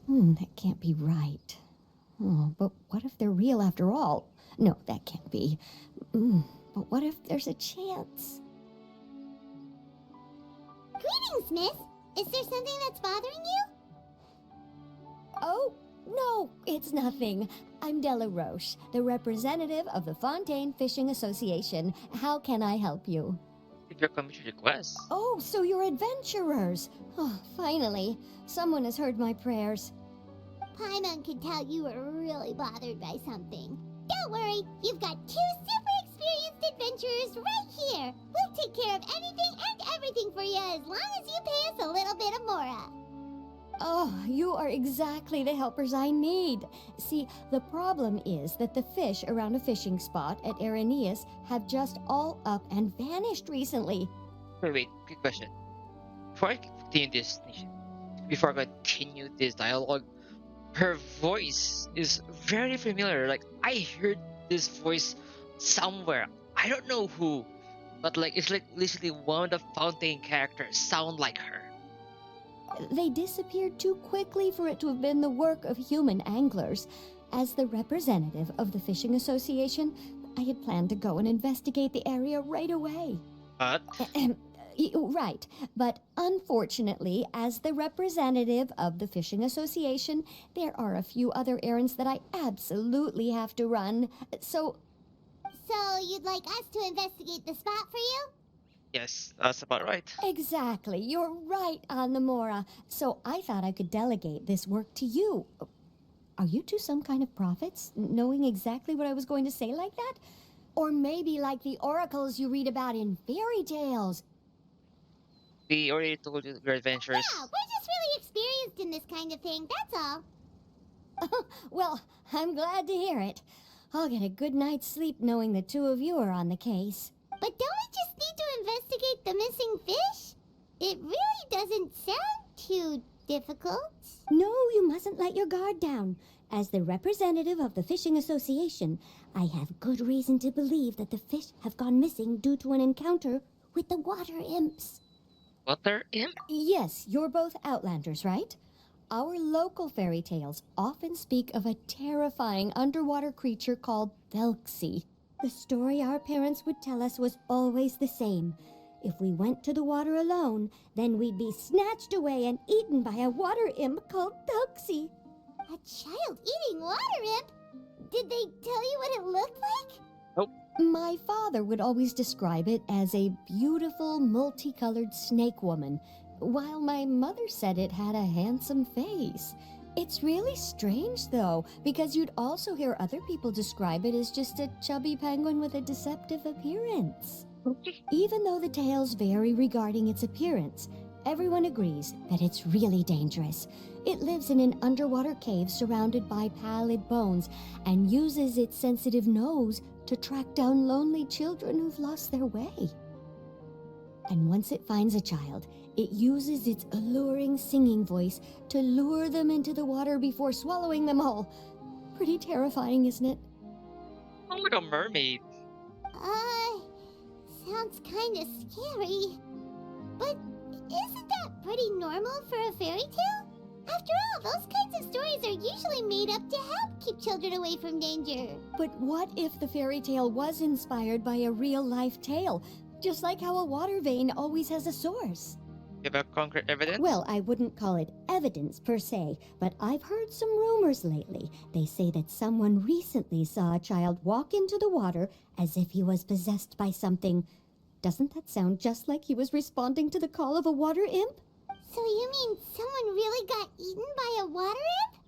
That can't be right. Oh, but what if they're real after all? No, that can't be. But what if there's a chance? Greetings, miss. Is there something that's bothering you? Oh, no, it's nothing. I'm Della Roche, the representative of the Fontaine Fishing Association. How can I help you? If your commission request. Oh, so you're adventurers. Oh, finally. Someone has heard my prayers. Paimon could tell you were really bothered by something. Don't worry, you've got two super experienced adventurers right here. We'll take care of anything and everything for you as long as you pay us a little bit of mora. Oh, you are exactly the helpers I need. See, the problem is that the fish around a fishing spot at Araneus have just all up and vanished recently. Wait, quick question. Before I continue this dialogue, her voice is very familiar. Like I heard this voice somewhere. I don't know who, but it's like literally one of the Fountain characters sound like her. They disappeared too quickly for it to have been the work of human anglers. As the representative of the Fishing Association, I had planned to go and investigate the area right away. But Right, but unfortunately, as the representative of the Fishing Association, there are a few other errands that I absolutely have to run. So you'd like us to investigate the spot for you? yes, that's about right. exactly, you're right on the Mora. So I thought I could delegate this work to you. Are you two some kind of prophets, knowing exactly what I was going to say like that? Or maybe like the oracles you read about in fairy tales? We already told you your adventures. Yeah, we're just really experienced in this kind of thing, that's all. Well, I'm glad to hear it. I'll get a good night's sleep knowing the two of you are on the case. But don't we just need to investigate the missing fish? It really doesn't sound too difficult. No, you mustn't let your guard down. As the representative of the Fishing Association, I have good reason to believe that the fish have gone missing due to an encounter with the water imps. Water imp? Yes, you're both Outlanders, right? Our local fairy tales often speak of a terrifying underwater creature called Thelxie. The story our parents would tell us was always the same. If we went to the water alone, then we'd be snatched away and eaten by a water imp called Thelxie. A child-eating water imp? Did they tell you what it looked like? My father would always describe it as a beautiful, multicolored snake woman, while my mother said it had a handsome face. It's really strange, though, because you'd also hear other people describe it as just a chubby penguin with a deceptive appearance. Even though the tales vary regarding its appearance, everyone agrees that it's really dangerous. It lives in an underwater cave surrounded by pallid bones and uses its sensitive nose to track down lonely children who've lost their way. And once it finds a child, it uses its alluring singing voice to lure them into the water before swallowing them all. Pretty terrifying, isn't it? Sound like a mermaid. Sounds kinda scary. But isn't that pretty normal for a fairy tale? After all, those kinds of stories are usually made up to help keep children away from danger. But what if the fairy tale was inspired by a real-life tale? Just like how a water vein always has a source. You have concrete evidence? Well, I wouldn't call it evidence per se, but I've heard some rumors lately. They say that someone recently saw a child walk into the water as if he was possessed by something. Doesn't that sound just like he was responding to the call of a water imp? So you mean someone really got eaten by a water imp?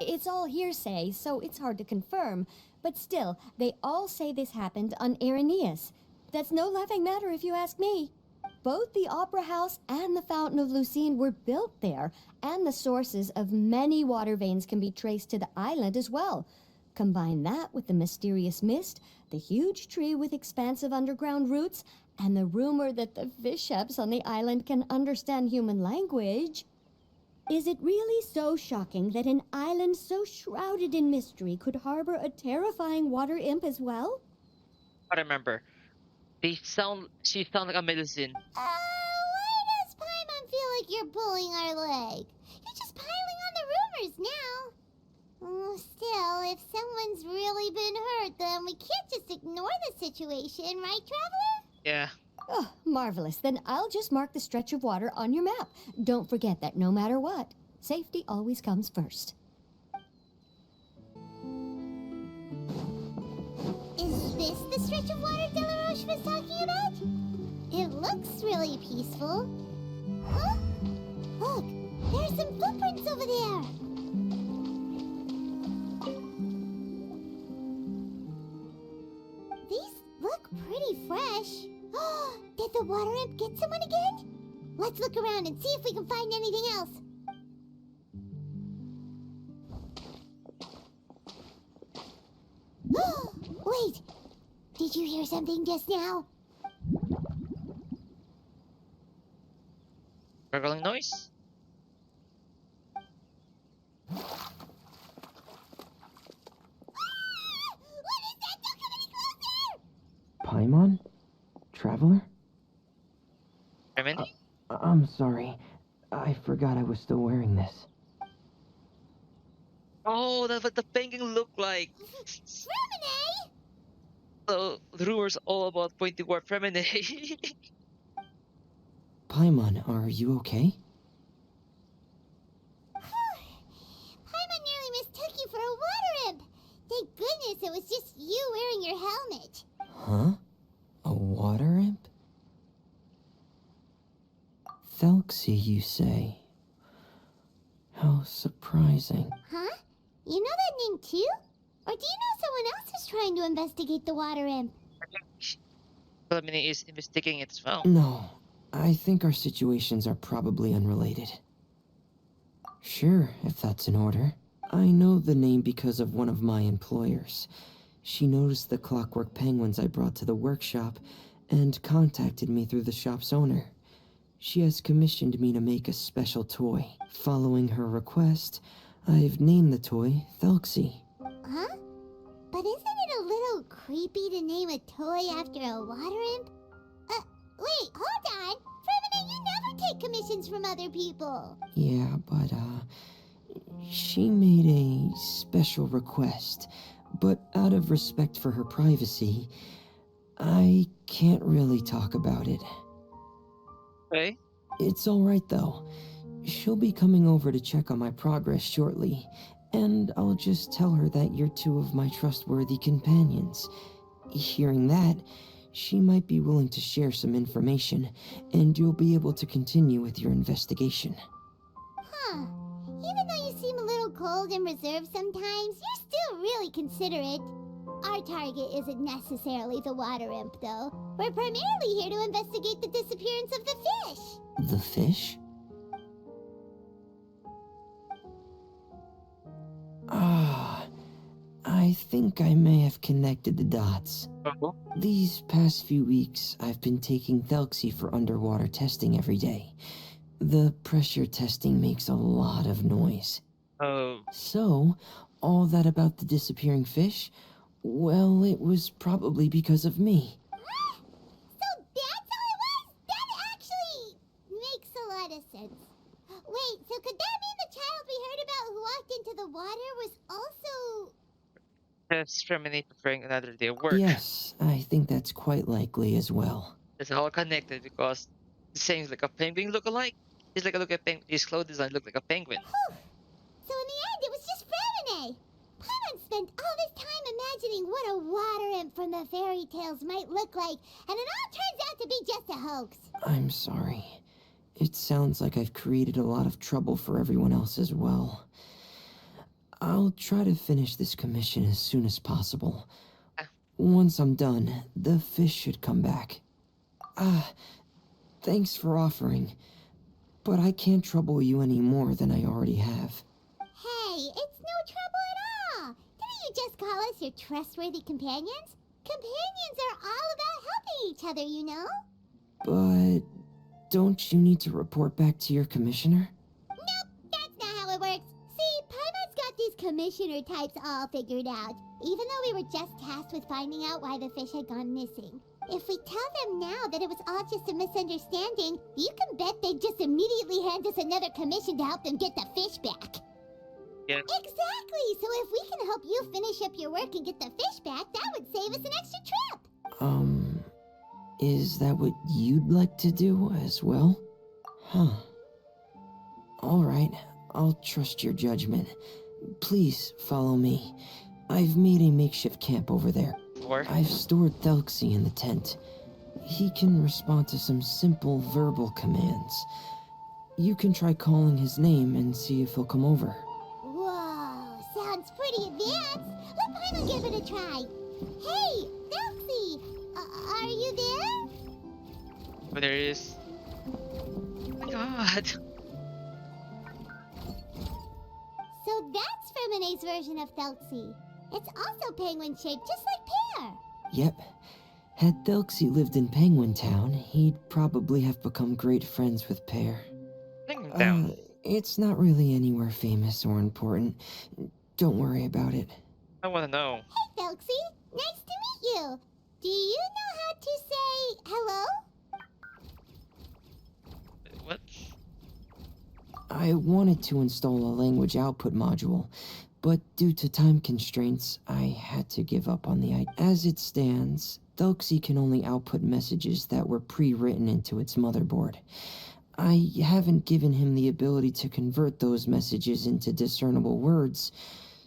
It's all hearsay, so it's hard to confirm. But still, they all say this happened on Araneus. That's no laughing matter if you ask me. Both the Opera House and the Fountain of Lucine were built there, and the sources of many water veins can be traced to the island as well. Combine that with the mysterious mist, the huge tree with expansive underground roots, and the rumor that the fish-heps on the island can understand human language. Is it really so shocking that an island so shrouded in mystery could harbor a terrifying water imp as well? I remember. She sound like a medicine. Why does Paimon feel like you're pulling our leg? You're just piling on the the situation, right, Traveler? Yeah. Oh, marvelous. Then I'll just mark the stretch of water on your map. Don't forget that no matter what, safety always comes first. Is this the stretch of water Delaroche was talking about? It looks really peaceful. Huh? Look, there's some footprints over there. These look pretty fresh. Did the water imp get someone again? Let's look around and see if we can find anything else. Wait, did you hear something just now? Gargling noise? What is that? Don't come any closer! Paimon? Traveler? Remedy? I'm sorry. I forgot I was still wearing this. Oh, that's what the penguin looked like. Remine! So the rumors all about pointy warp Remedy. Paimon, are you okay? Paimon nearly mistook you for a water imp. Thank goodness it was just you wearing your helmet. Huh? A water imp? Thelxie, you say? How surprising. Huh? You know that name too? Or do you know someone else is trying to investigate the water imp? Remedy is investigating it as well. No, I think our situations are probably unrelated. Sure, if that's in order. I know the name because of one of my employers. She noticed the clockwork penguins I brought to the workshop and contacted me through the shop's owner. She has commissioned me to make a special toy. Following her request, I've named the toy Thelxie. Huh? But isn't it a little creepy to name a toy after a water imp? Wait, hold on! Fremine, you never take commissions from other people! Yeah, but, she made a special request, but out of respect for her privacy, I can't really talk about it. Okay. It's alright though. She'll be coming over to check on my progress shortly, and I'll just tell her that you're two of my trustworthy companions. Hearing that, she might be willing to share some information, and you'll be able to continue with your investigation. Huh. Even though you seem a little cold and reserved sometimes, you're still really considerate. Our target isn't necessarily the water imp, though. We're primarily here to investigate the disappearance of the fish. The fish? Ah, I think I may have connected the dots. Oh. These past few weeks, I've been taking Thelxie for underwater testing every day. The pressure testing makes a lot of noise. Oh. So, all that about the disappearing fish? Well, it was probably because of me. So that's how it was? That actually makes a lot of sense. Wait, so could that mean the child we heard about who walked into the water was also... That's Remedy preferring another day of work. Yes, I think that's quite likely as well. It's all connected because the same like a penguin look alike. It's like a look at penguin. His clothes design look like a penguin. Whew. So in the end, it was just Fremine. Paimon spent all this time imagining what a water imp from the fairy tales might look like, and it all turns out to be just a hoax. I'm sorry. It sounds like I've created a lot of trouble for everyone else as well. I'll try to finish this commission as soon as possible. Once I'm done, the fish should come back. Thanks for offering, but I can't trouble you any more than I already have. Hey, it's no trouble at all. Didn't you just call us your trustworthy companions? Companions are all about helping each other, you know? But don't you need to report back to your commissioner? Nope, that's not how it works. See, Paimon's got these commissioner types all figured out, even though we were just tasked with finding out why the fish had gone missing. If we tell them now that it was all just a misunderstanding, you can bet they'd just immediately hand us another commission to help them get the fish back. Yeah. Exactly! So if we can help you finish up your work and get the fish back, that would save us an extra trip! Is that what you'd like to do as well? Huh. Alright, I'll trust your judgment. Please follow me. I've made a makeshift camp over there. Or I've stored Thelxie in the tent. He can respond to some simple verbal commands. You can try calling his name and see if he'll come over. Whoa, sounds pretty advanced. Let Paimon give it a try. Hey, Thelxie, are you there? oh, there it is. Oh my god. So that's Fremone's version of Thelxie. It's also penguin-shaped, just like Pear. Yep. Had Thelxie lived in Penguin Town, he'd probably have become great friends with Pear. Hang down. It's not really anywhere famous or important. Don't worry about it. I wanna know. Hey, Thelxie, nice to meet you. Do you know how to say hello? What? I wanted to install a language output module, but due to time constraints, I had to give up on the idea. As it stands, Thelxie can only output messages that were pre-written into its motherboard. I haven't given him the ability to convert those messages into discernible words,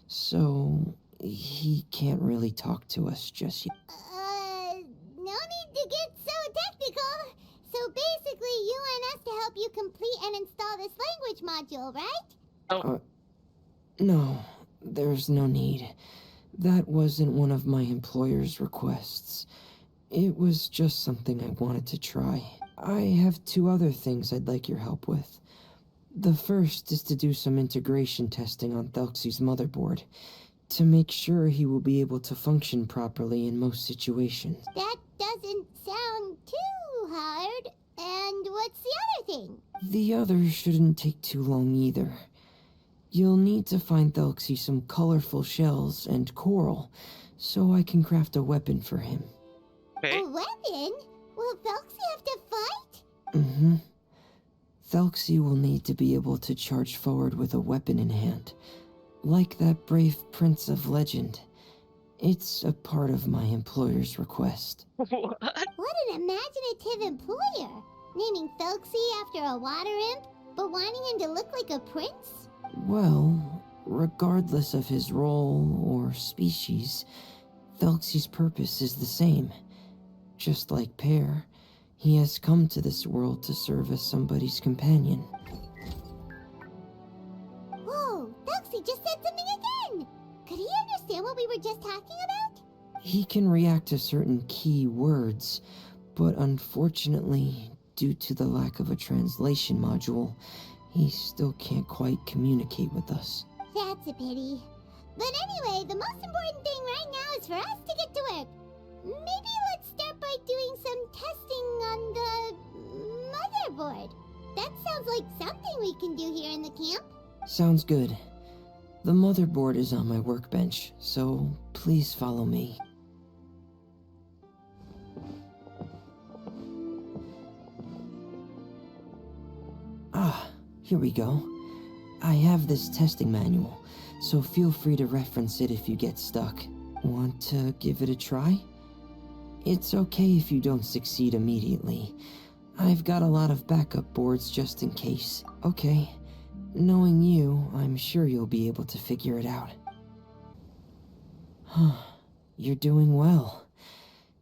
so he can't really talk to us just yet. No need to get so technical. So basically, you want us to help you complete and install this language module, right? Oh, No, there's no need. That wasn't one of my employer's requests. It was just something I wanted to try. I have 2 other things I'd like your help with. The first is to do some integration testing on Thelxie's motherboard, to make sure he will be able to function properly in most situations. That doesn't sound too hard. And what's the other thing? The other shouldn't take too long either. You'll need to find Thelxie some colorful shells and coral, so I can craft a weapon for him. okay. A weapon? Will Thelxie have to fight? Mm-hmm. Thelxie will need to be able to charge forward with a weapon in hand, like that brave prince of legend. It's a part of my employer's request. What? What an imaginative employer! Naming Thelxie after a water imp, but wanting him to look like a prince? Well, regardless of his role or species, Thelxie's purpose is the same. Just like Pear, he has come to this world to serve as somebody's companion. Whoa, Thelxie just said something again! Could he understand what we were just talking about? He can react to certain key words, but unfortunately, due to the lack of a translation module, he still can't quite communicate with us. That's a pity. But anyway, the most important thing right now is for us to get to work. Maybe let's start by doing some testing on the motherboard. That sounds like something we can do here in the camp. Sounds good. The motherboard is on my workbench, so please follow me. Ah, here we go. I have this testing manual, so feel free to reference it if you get stuck. Want to give it a try? It's okay if you don't succeed immediately. I've got a lot of backup boards just in case. Okay, knowing you, I'm sure you'll be able to figure it out. Huh, you're doing well.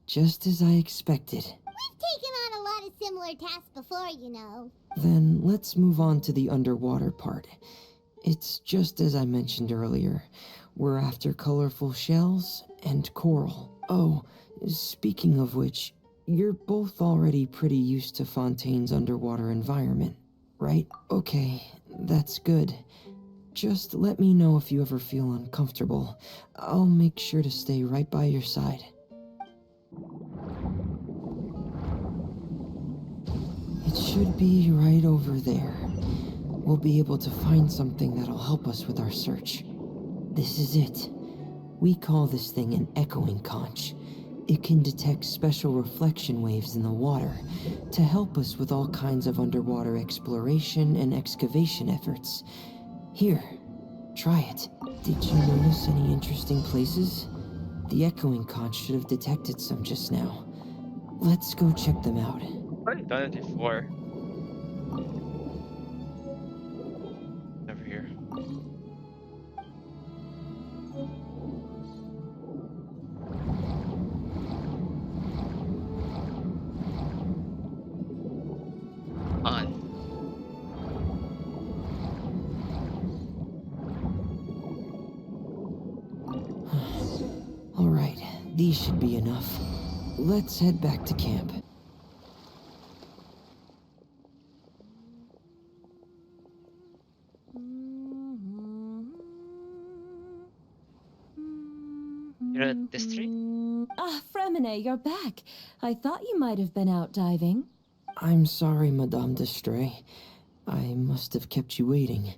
Just as I expected. We've taken on a lot of similar tasks before, you know. Then let's move on to the underwater part. It's just as I mentioned earlier. We're after colorful shells and coral. Oh, speaking of which, you're both already pretty used to Fontaine's underwater environment, right? Okay, that's good. Just let me know if you ever feel uncomfortable. I'll make sure to stay right by your side. It should be right over there. We'll be able to find something that'll help us with our search. This is it. We call this thing an echoing conch. It can detect special reflection waves in the water to help us with all kinds of underwater exploration and excavation efforts. Here, try it. Did you notice any interesting places? The echoing conch should have detected some just now. Let's go check them out. I've done it before. Over here. On. Alright, these should be enough. Let's head back to camp. You're at this tree? Ah, Fremine, you're back. I thought you might have been out diving. I'm sorry, Madame d'Estray. I must have kept you waiting.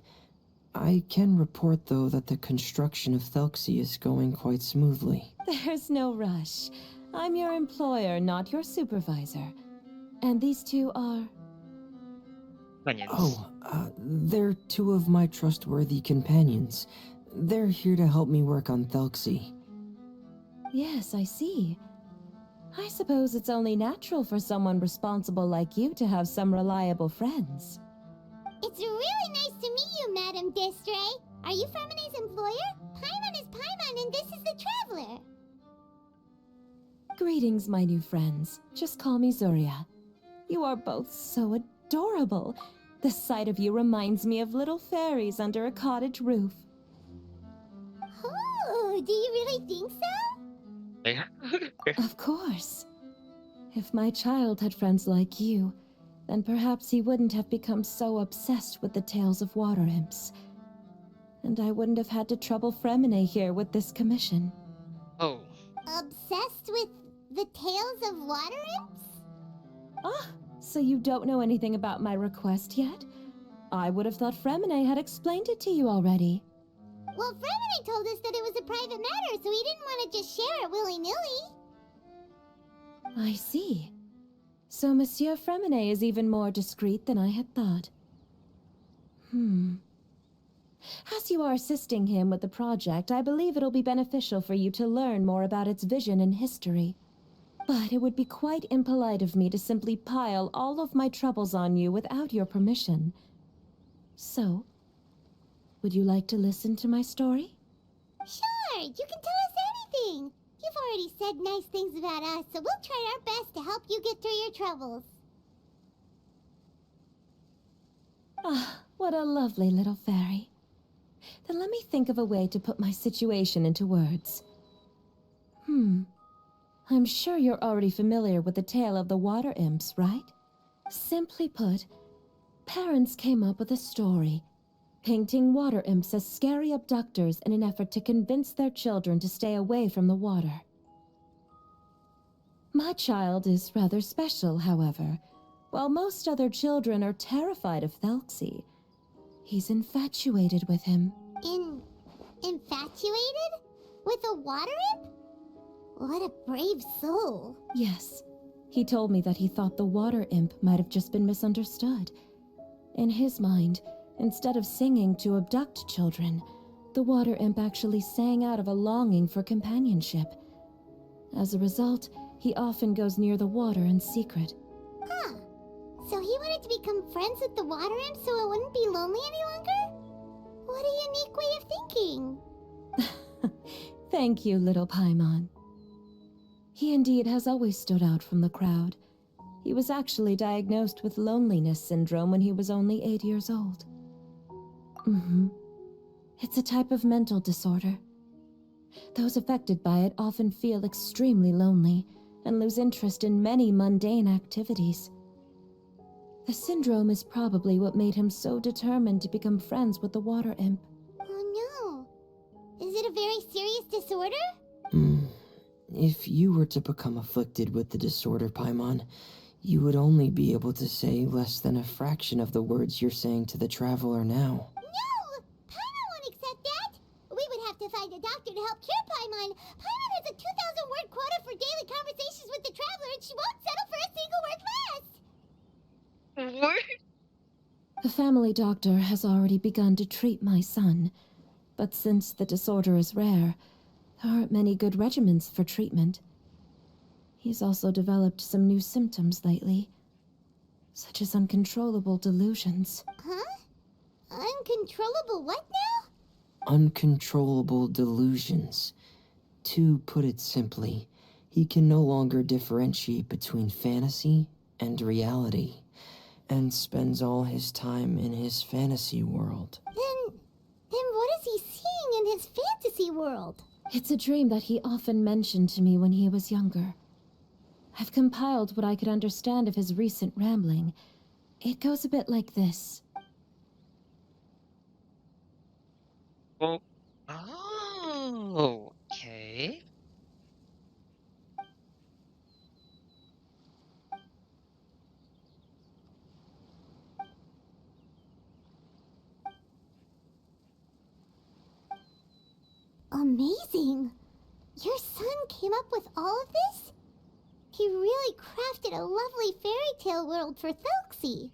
I can report, though, that the construction of Thelxie is going quite smoothly. There's no rush. I'm your employer, not your supervisor. And these two are... Onions. Oh, they're two of my trustworthy companions. They're here to help me work on Thelxie. Yes, I see. I suppose it's only natural for someone responsible like you to have some reliable friends. It's really nice to meet you, Madame d'Estray. Are you Fremine's employer? Paimon is Paimon, and this is the Traveler. Greetings, my new friends. Just call me Zuria. You are both so adorable. The sight of you reminds me of little fairies under a cottage roof. Oh, do you really think so? Yeah. Of course. If my child had friends like you, then perhaps he wouldn't have become so obsessed with the tales of water imps. And I wouldn't have had to trouble Fremine here with this commission. Oh. Obsessed with the tales of water imps? Ah, so you don't know anything about my request yet? I would have thought Fremine had explained it to you already. Well, Fremine told us that it was a private matter, so he didn't want to just share it willy-nilly. I see. So Monsieur Fremine is even more discreet than I had thought. As you are assisting him with the project, I believe it'll be beneficial for you to learn more about its vision and history. But it would be quite impolite of me to simply pile all of my troubles on you without your permission. So, would you like to listen to my story? Sure, you can tell us anything. You've already said nice things about us, so we'll try our best to help you get through your troubles. Ah, what a lovely little fairy. Then let me think of a way to put my situation into words. I'm sure you're already familiar with the tale of the water imps, right? Simply put, parents came up with a story, painting water imps as scary abductors in an effort to convince their children to stay away from the water. My child is rather special, however. While most other children are terrified of Thelxie, he's infatuated with him. Infatuated? With a water imp? What a brave soul. Yes, he told me that he thought the water imp might have just been misunderstood. In his mind, instead of singing to abduct children, the water imp actually sang out of a longing for companionship. As a result, he often goes near the water in secret. Huh. So he wanted to become friends with the water imp so it wouldn't be lonely any longer? What a unique way of thinking. Thank you, little Paimon. He indeed has always stood out from the crowd. He was actually diagnosed with loneliness syndrome when he was only 8 years old. It's a type of mental disorder. Those affected by it often feel extremely lonely and lose interest in many mundane activities. The syndrome is probably what made him so determined to become friends with the water imp. Oh no. Is it a very serious disorder? If you were to become afflicted with the disorder, Paimon, you would only be able to say less than a fraction of the words you're saying to the Traveler now. No! Paimon won't accept that! We would have to find a doctor to help cure Paimon. Paimon has a 2,000-word quota for daily conversations with the Traveler, and she won't settle for a single word less! What? The family doctor has already begun to treat my son. But since the disorder is rare, there aren't many good regimens for treatment. He's also developed some new symptoms lately, such as uncontrollable delusions. Huh? Uncontrollable what now? Uncontrollable delusions. To put it simply, he can no longer differentiate between fantasy and reality, and spends all his time in his fantasy world. Then what is he seeing in his fantasy world? It's a dream that he often mentioned to me when he was younger. I've compiled what I could understand of his recent rambling. It goes a bit like this. Well, oh, okay. Amazing! Your son came up with all of this? He really crafted a lovely fairy tale world for Thelxie.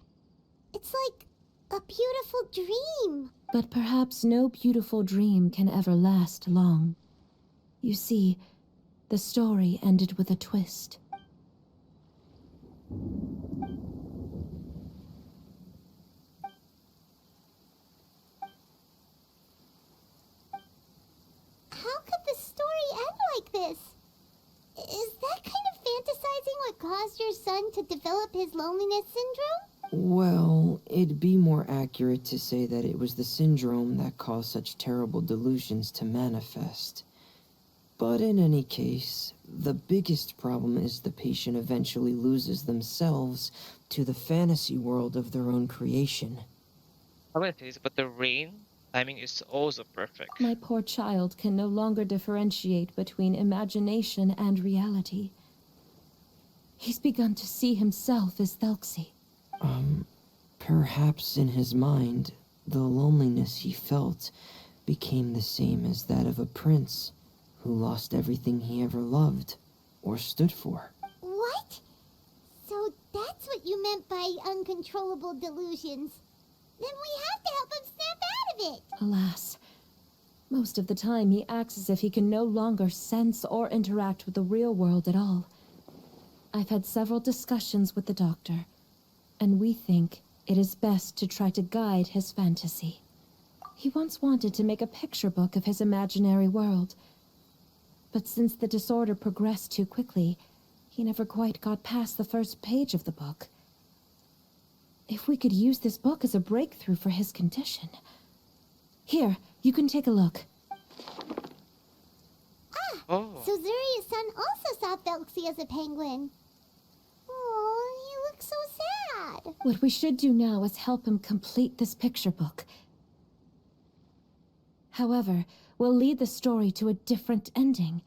It's like a beautiful dream. But perhaps no beautiful dream can ever last long. You see, the story ended with a twist. How could the story end like this? Is that kind of fantasizing what caused your son to develop his loneliness syndrome? Well, it'd be more accurate to say that it was the syndrome that caused such terrible delusions to manifest. But in any case, the biggest problem is the patient eventually loses themselves to the fantasy world of their own creation. I'm gonna say this, but the rain timing is also perfect. My poor child can no longer differentiate between imagination and reality. He's begun to see himself as Thelxie. Perhaps in his mind, the loneliness he felt became the same as that of a prince who lost everything he ever loved or stood for. What? So that's what you meant by uncontrollable delusions. Then we have to help him snap out of it. Alas, most of the time he acts as if he can no longer sense or interact with the real world at all. I've had several discussions with the doctor, and we think it is best to try to guide his fantasy. He once wanted to make a picture book of his imaginary world, but since the disorder progressed too quickly, he never quite got past the first page of the book. If we could use this book as a breakthrough for his condition. Here, you can take a look. Oh, So Zuria's son also saw Thelxie as a penguin. Oh, he looks so sad. What we should do now is help him complete this picture book. However, we'll lead the story to a different ending.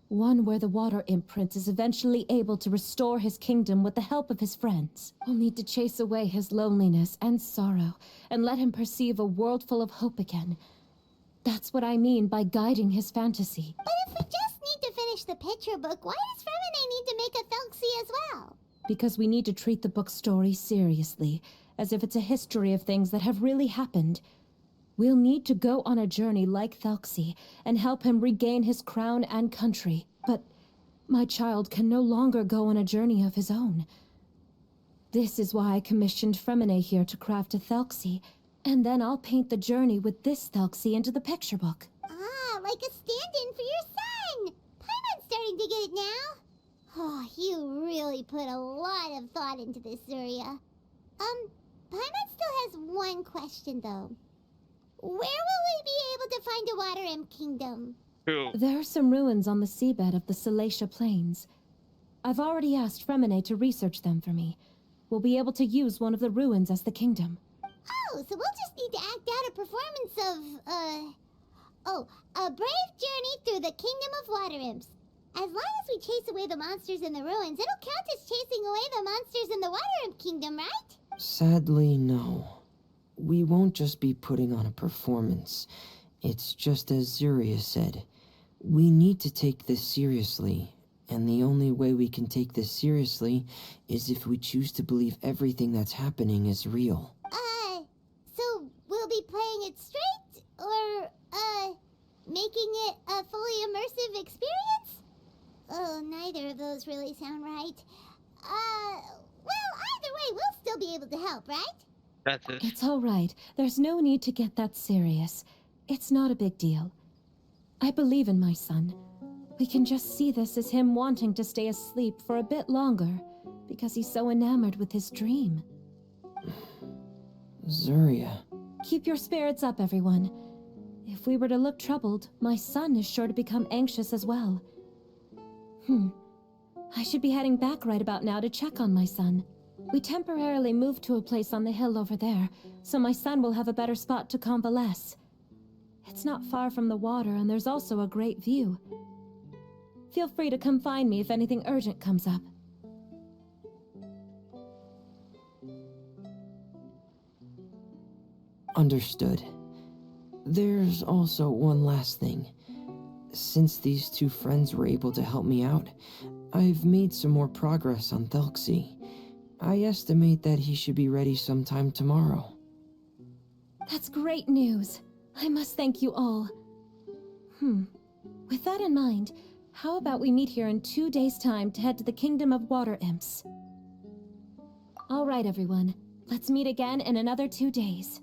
One where the water imprint is eventually able to restore his kingdom with the help of his friends. We'll need to chase away his loneliness and sorrow, and let him perceive a world full of hope again. That's what I mean by guiding his fantasy. But if we just need to finish the picture book, why does Fremine need to make a Thelxie as well? Because we need to treat the book's story seriously, as if it's a history of things that have really happened. We'll need to go on a journey like Thelxie, and help him regain his crown and country. But my child can no longer go on a journey of his own. This is why I commissioned Fremine here to craft a Thelxie, and then I'll paint the journey with this Thelxie into the picture book. Ah, like a stand-in for your son! Paimon's starting to get it now. Oh, you really put a lot of thought into this, Zuria. Paimon still has one question, though. Where will we be able to find a Water Imp Kingdom? true. There are some ruins on the seabed of the Salacia Plains. I've already asked Fremine to research them for me. We'll be able to use one of the ruins as the kingdom. Oh, so we'll just need to act out a performance of, a brave journey through the Kingdom of Water Imps. As long as we chase away the monsters in the ruins, it'll count as chasing away the monsters in the Water Imp Kingdom, right? Sadly, no. We won't just be putting on a performance. It's just as Zuria said. We need to take this seriously, and the only way we can take this seriously is if we choose to believe everything that's happening is real. So we'll be playing it straight, or making it a fully immersive experience? Oh, neither of those really sound right. Well, either way, we'll still be able to help, right? That's it. It's all right. There's no need to get that serious. It's not a big deal. I believe in my son. We can just see this as him wanting to stay asleep for a bit longer because he's so enamored with his dream. Zarya. Keep your spirits up, everyone. If we were to look troubled, my son is sure to become anxious as well. I should be heading back right about now to check on my son. We temporarily moved to a place on the hill over there, so my son will have a better spot to convalesce. It's not far from the water, and there's also a great view. Feel free to come find me if anything urgent comes up. Understood. There's also one last thing. Since these two friends were able to help me out, I've made some more progress on Thelxie. I estimate that he should be ready sometime tomorrow. That's great news. I must thank you all. With that in mind, how about we meet here in 2 days' time to head to the Kingdom of Water Imps? All right, everyone. Let's meet again in another 2 days.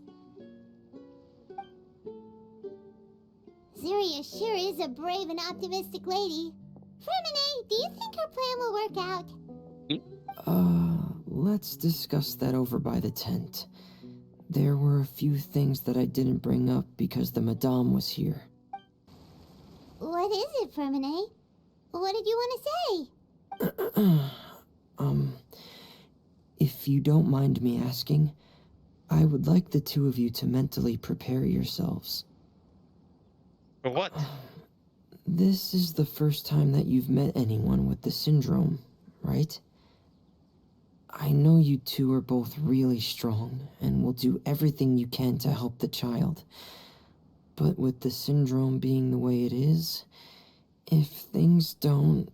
Zarya sure is a brave and optimistic lady. Fremine, do you think her plan will work out? Let's discuss that over by the tent. There were a few things that I didn't bring up because the Madame was here. What is it, Fremine? What did you want to say? If you don't mind me asking, I would like the two of you to mentally prepare yourselves. For what? This is the first time that you've met anyone with the syndrome, right? I know you two are both really strong and will do everything you can to help the child. But with the syndrome being the way it is, if things don't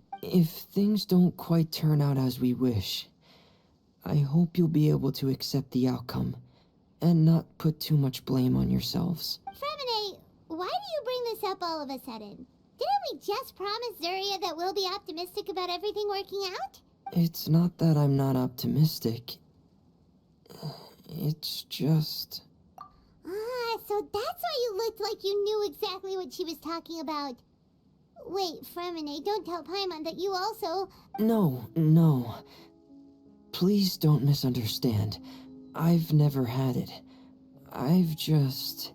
quite turn out as we wish, I hope you'll be able to accept the outcome and not put too much blame on yourselves. Fremine, why do you bring this up all of a sudden? Didn't we just promise Zarya that we'll be optimistic about everything working out? It's not that I'm not optimistic. It's just... So that's why you looked like you knew exactly what she was talking about. Wait, Fremine, don't tell Paimon that you also... No. Please don't misunderstand. I've never had it. I've just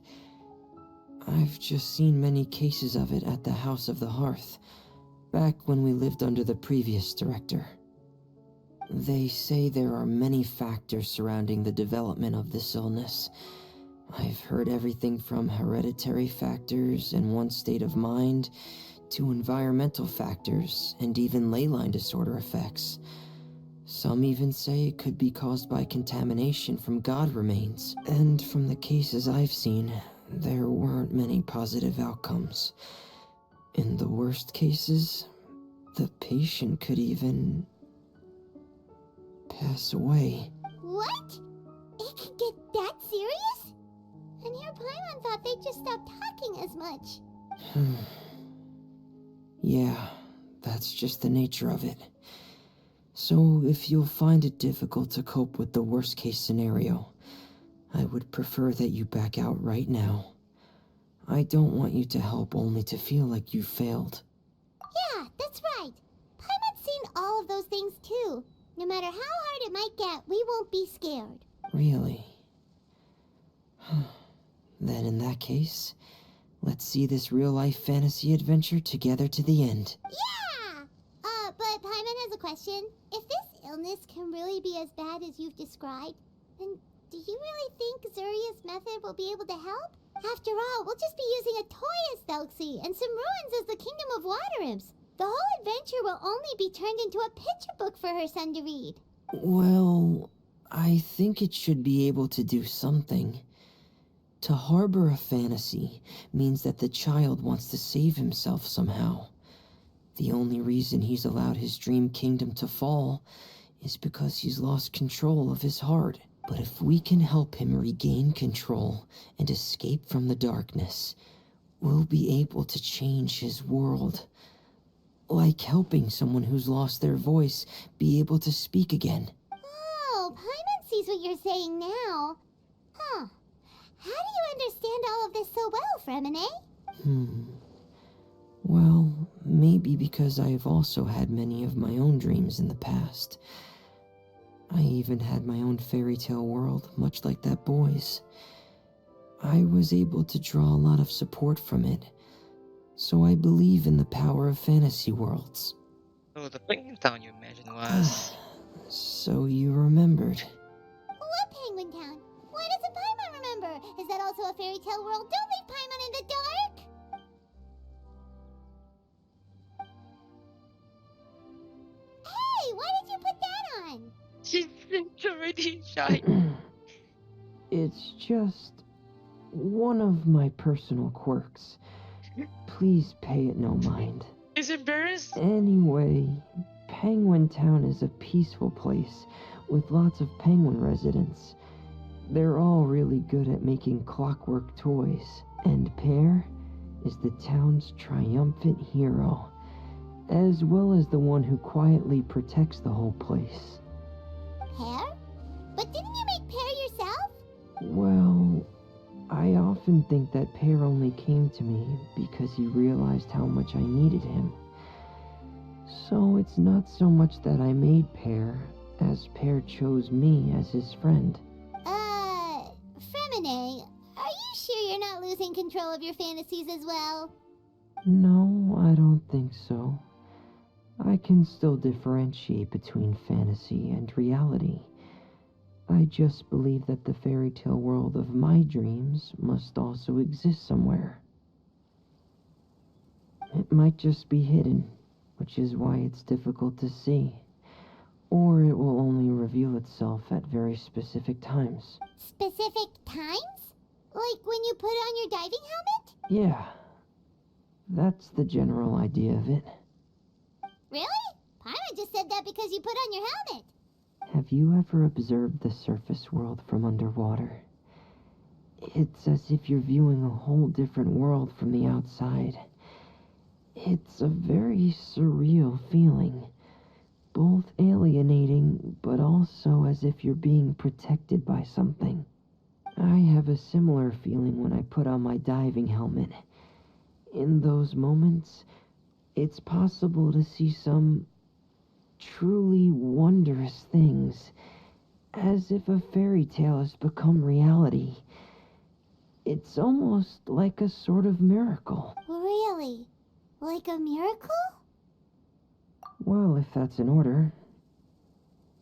seen many cases of it at the House of the Hearth, back when we lived under the previous director. They say there are many factors surrounding the development of this illness. I've heard everything from hereditary factors and one's state of mind, to environmental factors, and even ley line disorder effects. Some even say it could be caused by contamination from god remains. And from the cases I've seen, there weren't many positive outcomes. In the worst cases, the patient could even pass away. What? It could get that serious? And here Paimon thought they'd just stop talking as much. Yeah, that's just the nature of it. So if you'll find it difficult to cope with the worst case scenario, I would prefer that you back out right now. I don't want you to help only to feel like you failed. Yeah, that's right. Paimon's seen all of those things too. No matter how hard it might get, we won't be scared. Really? Then in that case, let's see this real-life fantasy adventure together to the end. Yeah! But Paimon has a question. If this illness can really be as bad as you've described, then do you really think Zarya's method will be able to help? After all, we'll just be using a toy as Thelxie and some ruins as the Kingdom of Water Imps. The whole adventure will only be turned into a picture book for her son to read. Well, I think it should be able to do something. To harbor a fantasy means that the child wants to save himself somehow. The only reason he's allowed his dream kingdom to fall is because he's lost control of his heart. But if we can help him regain control and escape from the darkness, we'll be able to change his world. Like helping someone who's lost their voice be able to speak again. Oh, Paimon sees what you're saying now. Huh. How do you understand all of this so well, Fremine? Well, maybe because I have also had many of my own dreams in the past. I even had my own fairy tale world, much like that boy's. I was able to draw a lot of support from it, so I believe in the power of fantasy worlds. So the penguin town you mentioned was. So you remembered. What Penguin Town? Why doesn't Paimon remember? Is that also a fairy tale world? Don't leave Paimon in the dark! Hey, why did you put that on? She's already shy. It's just one of my personal quirks. Please pay it no mind. She's embarrassed. Anyway, Penguin Town is a peaceful place with lots of penguin residents. They're all really good at making clockwork toys, and Pear is the town's triumphant hero, as well as the one who quietly protects the whole place. Pear? But didn't you make Pear yourself? Well, I often think that Pear only came to me because he realized how much I needed him. So it's not so much that I made Pear, as Pear chose me as his friend. Fremine, are you sure you're not losing control of your fantasies as well? No, I don't think so. I can still differentiate between fantasy and reality. I just believe that the fairy tale world of my dreams must also exist somewhere. It might just be hidden, which is why it's difficult to see. Or it will only reveal itself at very specific times. Specific times? Like when you put on your diving helmet? Yeah, that's the general idea of it. Really? Paimon just said that because you put on your helmet. Have you ever observed the surface world from underwater? It's as if you're viewing a whole different world from the outside. It's a very surreal feeling. Both alienating, but also as if you're being protected by something. I have a similar feeling when I put on my diving helmet. In those moments, it's possible to see some truly wondrous things, as if a fairy tale has become reality. It's almost like a sort of miracle. Really? Like a miracle? Well, if that's in order.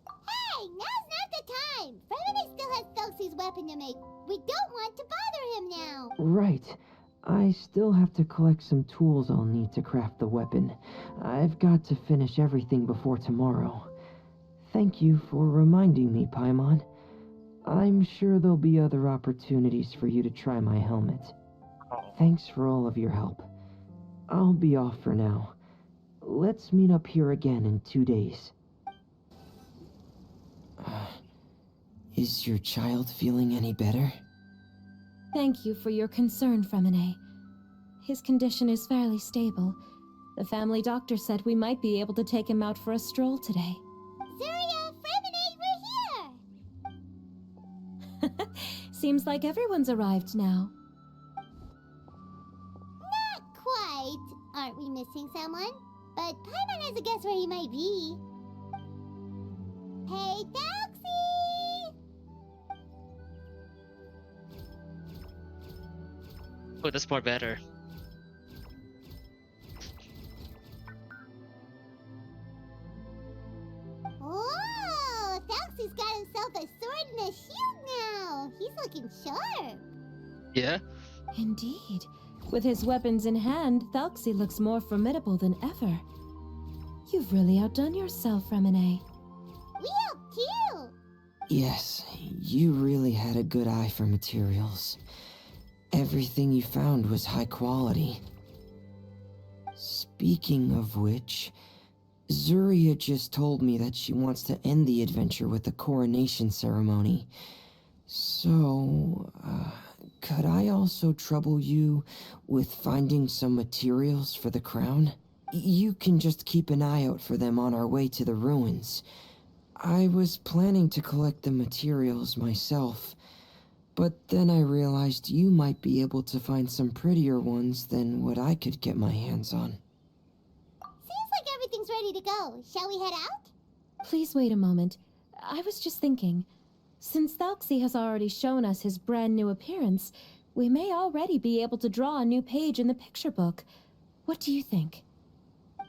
Hey, now's not the time! Fremine still has Thelxie's weapon to make. We don't want to bother him now. Right. I still have to collect some tools I'll need to craft the weapon. I've got to finish everything before tomorrow. Thank you for reminding me, Paimon. I'm sure there'll be other opportunities for you to try my helmet. Thanks for all of your help. I'll be off for now. Let's meet up here again in 2 days. Is your child feeling any better? Thank you for your concern, Fremine. His condition is fairly stable. The family doctor said we might be able to take him out for a stroll today. Zuria, Fremine, we're here! Seems like everyone's arrived now. Not quite. Aren't we missing someone? But Paimon has a guess where he might be. Hey, Thelxie! Oh, that's more better. Whoa! Thelxie's got himself a sword and a shield now! He's looking sharp! Yeah? Indeed. With his weapons in hand, Thelxie looks more formidable than ever. You've really outdone yourself, Fremine. We helped too! Yes, you really had a good eye for materials. Everything you found was high quality. Speaking of which, Zuria just told me that she wants to end the adventure with a coronation ceremony. So, Could I also trouble you with finding some materials for the crown? You can just keep an eye out for them on our way to the ruins. I was planning to collect the materials myself, but then I realized you might be able to find some prettier ones than what I could get my hands on. Seems like everything's ready to go. Shall we head out? Please wait a moment. I was just thinking. Since Thelxie has already shown us his brand new appearance, we may already be able to draw a new page in the picture book. What do you think?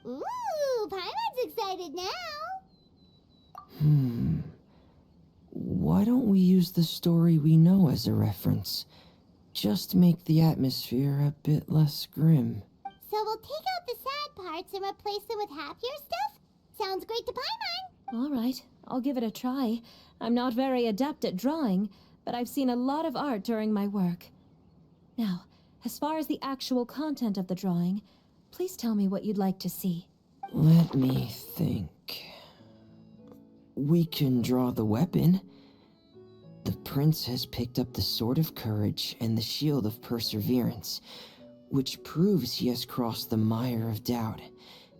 Ooh, Paimon's excited now. Why don't we use the story we know as a reference? Just make the atmosphere a bit less grim. So we'll take out the sad parts and replace them with happier stuff? Sounds great to Paimon. All right, I'll give it a try. I'm not very adept at drawing, but I've seen a lot of art during my work. Now, as far as the actual content of the drawing, please tell me what you'd like to see. Let me think. We can draw the weapon. The prince has picked up the Sword of Courage and the Shield of Perseverance, which proves he has crossed the mire of doubt,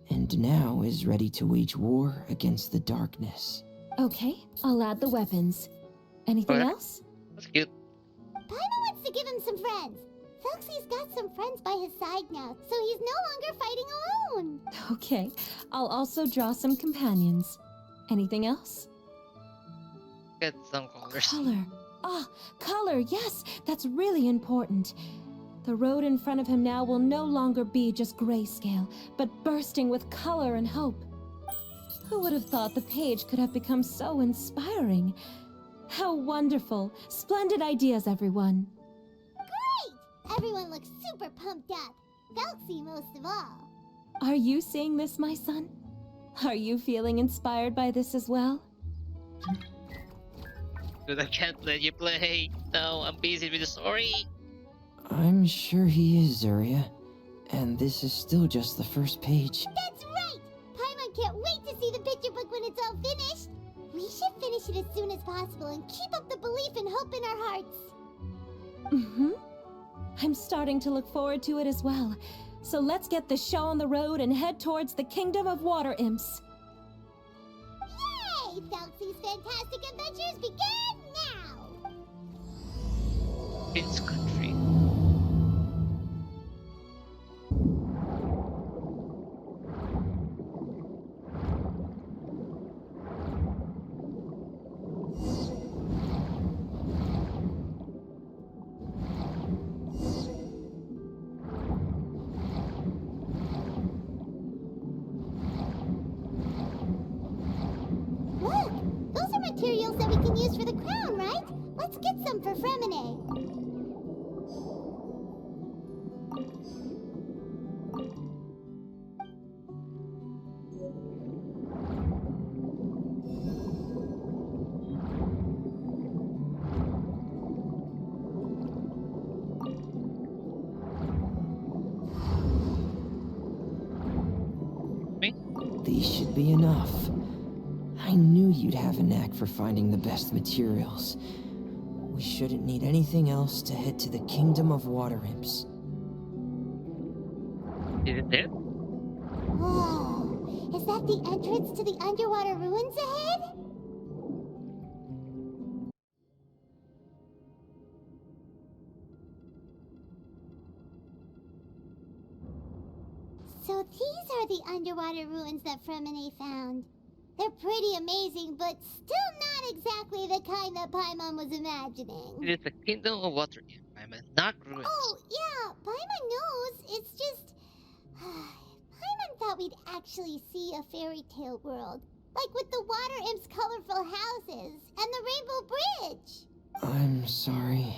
and now is ready to wage war against the darkness. Okay, I'll add the weapons. Anything Okay. else? That's cute. Paimon wants to give him some friends. Thelxie's got some friends by his side now, so he's no longer fighting alone. Okay, I'll also draw some companions. Anything else? Get some colors. Color. Ah, color, yes, that's really important. The road in front of him now will no longer be just grayscale, but bursting with color and hope. Who would have thought the page could have become so inspiring? How wonderful. Splendid ideas, everyone. Great! Everyone looks super pumped up. Thelxie most of all. Are you seeing this, my son? Are you feeling inspired by this as well? Dude, I can't let you play. No, I'm busy with the story. I'm sure he is, Zarya. And this is still just the first page. That's right! Paimon can't wait to see the picture book when it's all finished. We should finish it as soon as possible and keep up the belief and hope in our hearts. Mm-hmm. I'm starting to look forward to it as well. So let's get the show on the road and head towards the Kingdom of Water Imps. Yay! Thelxie's fantastic adventures begin now! It's country. Look! Those are materials that we can use for the crown, right? Let's get some for Fremine. Me? These should be enough. I knew you'd have a knack for finding the best materials. We shouldn't need anything else to head to the Kingdom of Water Imps. Is it there? Whoa! Is that the entrance to the underwater ruins ahead? So these are the underwater ruins that Fremine found. They're pretty amazing, but still not exactly the kind that Paimon was imagining. It is the Kingdom of Water Imp, not ruins. Oh, yeah, Paimon knows. It's just... Paimon thought we'd actually see a fairy tale world. Like with the water imp's colorful houses and the rainbow bridge. I'm sorry.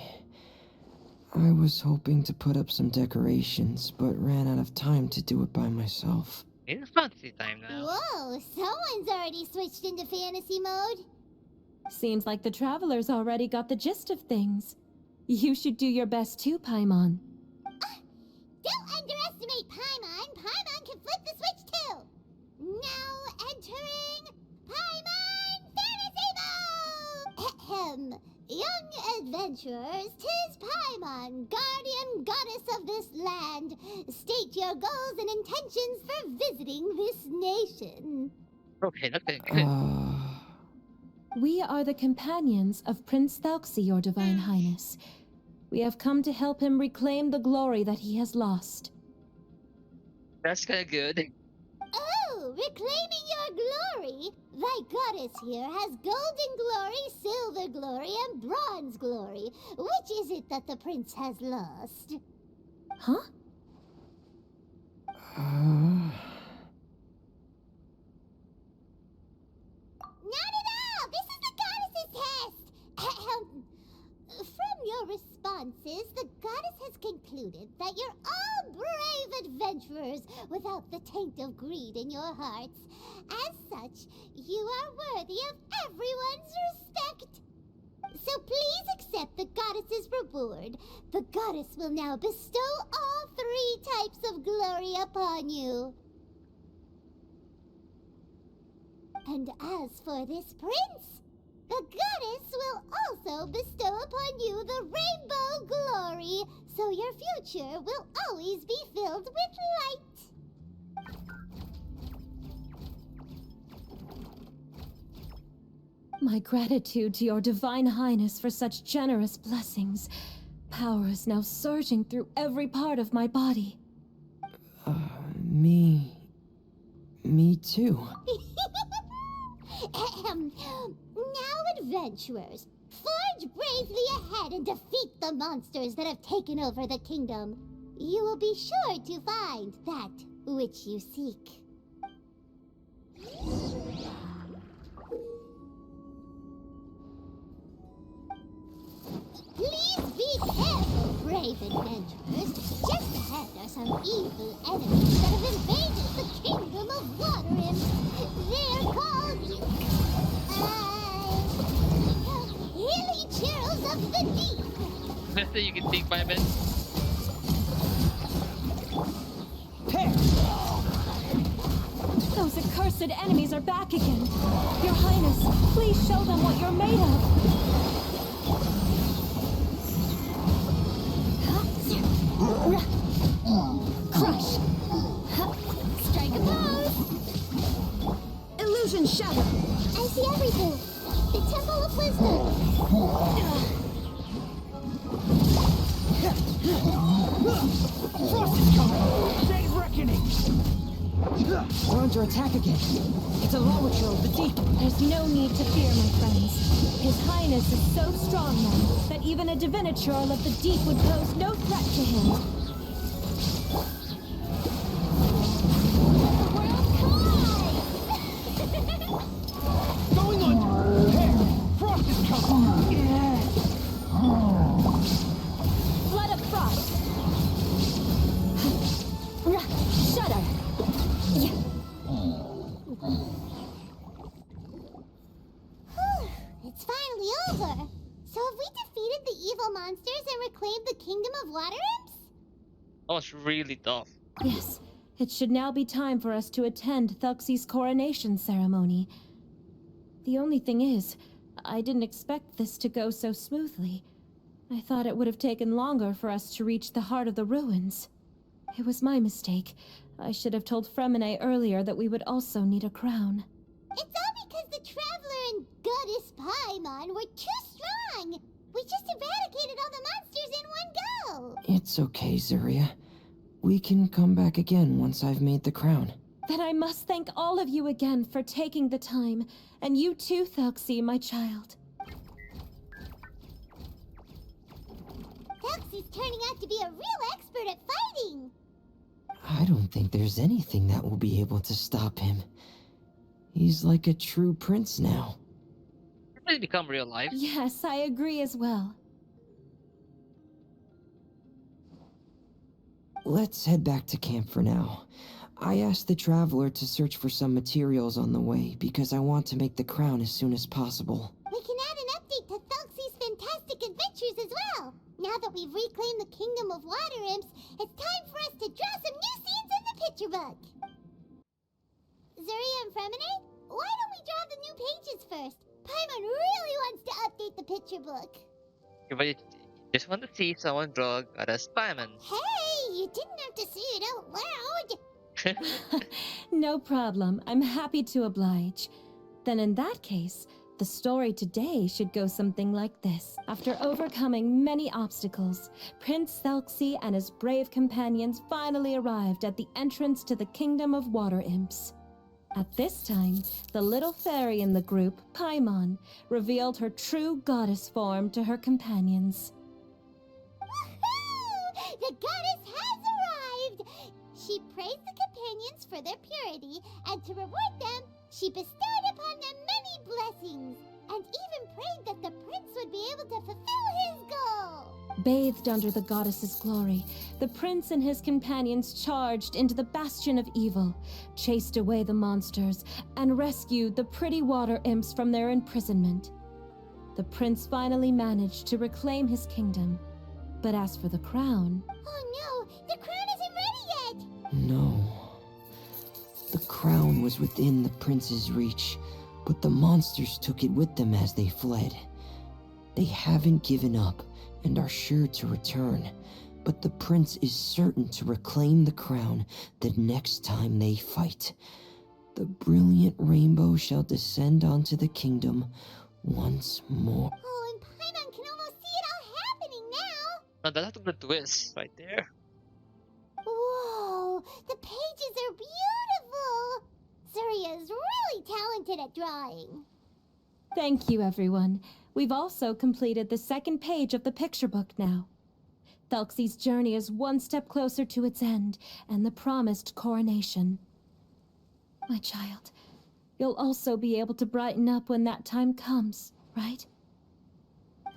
I was hoping to put up some decorations, but ran out of time to do it by myself. It's fantasy time now. Whoa, someone's already switched into fantasy mode. Seems like the travelers already got the gist of things. You should do your best too, Paimon. Don't underestimate Paimon. Paimon can flip the switch too. Now entering Paimon Fantasy Mode! Ahem. Young adventurers, 'tis Paimon, guardian goddess of this land. State your goals and intentions for visiting this nation. Okay, okay, good. We are the companions of Prince Thelxie, your divine highness. We have come to help him reclaim the glory that he has lost. That's kind of good. Oh, reclaiming your glory! Thy goddess here has golden glory, silver glory, and bronze glory. Which is it that the prince has lost? Huh? Not at all! This is the goddess's test! Ahem. From your responses, the goddess has concluded that you're all brave adventurers without the taint of greed in your hearts. As such, you are worthy of everyone's respect. So please accept the goddess's reward. The goddess will now bestow all 3 types of glory upon you. And as for this prince, the goddess will also bestow upon you the rainbow glory, so your future will always be filled with light. My gratitude to your divine highness for such generous blessings. Power is now surging through every part of my body. Me too. Ahem. Now, adventurers, forge bravely ahead and defeat the monsters that have taken over the kingdom. You will be sure to find that which you seek. Please be careful, brave adventurers. Just ahead are some evil enemies that have invaded the kingdom of Water Imps. They're called... Hilly Churls of the Deep. Nothing you can think by man. Those accursed enemies are back again. Your highness, please show them what you're made of. Crush. Strike a pose. Illusion shatter. I see everything. The Temple of Wisdom. Frost is coming! Day's reckoning! We're under attack again. It's a Lawitcher of the deep. There's no need to fear, my friends. His highness is so strong now that even a diviniture of the deep would pose no threat to him. Going under! Hey! Frost is coming! Flood of frost. Shudder. It's finally over. So have we defeated the evil monsters and reclaimed the kingdom of Water Imps? That was really tough. Yes, it should now be time for us to attend Thelxie's coronation ceremony. The only thing is, I didn't expect this to go so smoothly. I thought it would have taken longer for us to reach the heart of the ruins. It was my mistake. I should have told Fremine earlier that we would also need a crown. It's all because the Traveler and Goddess Paimon were too strong. We just eradicated all the monsters in one go. It's okay, Zuria. We can come back again once I've made the crown. Then I must thank all of you again for taking the time, and you too, Thelxie, my child. Thelxie's turning out to be a real expert at fighting. I don't think there's anything that will be able to stop him. He's like a true prince now. It really become real life. Yes, I agree as well. Let's head back to camp for now. I asked the Traveler to search for some materials on the way because I want to make the crown as soon as possible. We can add an update to Thelxie's fantastic adventures as well. Now that we've reclaimed the kingdom of Water Imps, it's time for us to draw some new scenes in the picture book. Zuria and Fremine, why don't we draw the new pages first? Paimon really wants to update the picture book. But you just want to see someone draw a goddess Paimon. Hey, you didn't have to say it out loud. No problem. I'm happy to oblige. Then in that case, the story today should go something like this. After overcoming many obstacles, Prince Thelxie and his brave companions finally arrived at the entrance to the Kingdom of Water Imps. At this time, the little fairy in the group, Paimon, revealed her true goddess form to her companions. Woohoo! The goddess has arrived! She praised the companions for their purity, and to reward them, she bestowed upon them many blessings, and even prayed that the prince would be able to fulfill his goal. Bathed under the goddess's glory, the prince and his companions charged into the bastion of evil, chased away the monsters, and rescued the pretty water imps from their imprisonment. The prince finally managed to reclaim his kingdom. But as for the crown... Oh no, the crown isn't ready yet! No. The crown was within the prince's reach, but the monsters took it with them as they fled. They haven't given up and are sure to return, but the prince is certain to reclaim the crown the next time they fight. The brilliant rainbow shall descend onto the kingdom once more. Oh, and Paimon can almost see it all happening now! Now that's a good twist right there. Whoa, the pages are beautiful! Surya is really talented at drawing. Thank you, everyone. We've also completed the second page of the picture book now. Thelxie's journey is one step closer to its end and the promised coronation. My child, you'll also be able to brighten up when that time comes, right? I'm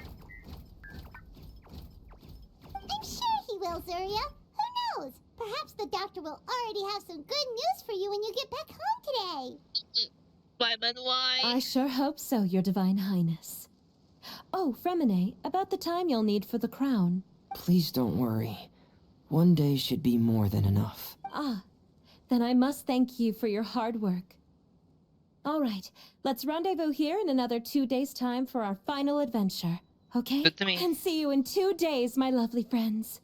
sure he will, Surya. Who knows? Perhaps the doctor will already have some good news for you when you get back home today. Paimon, why? I sure hope so, Your Divine Highness. Oh, Fremine, about the time you'll need for the crown. Please don't worry. One day should be more than enough. Ah, then I must thank you for your hard work. All right, let's rendezvous here in another 2 days' time for our final adventure, okay? Good to me. And see you in 2 days, my lovely friends.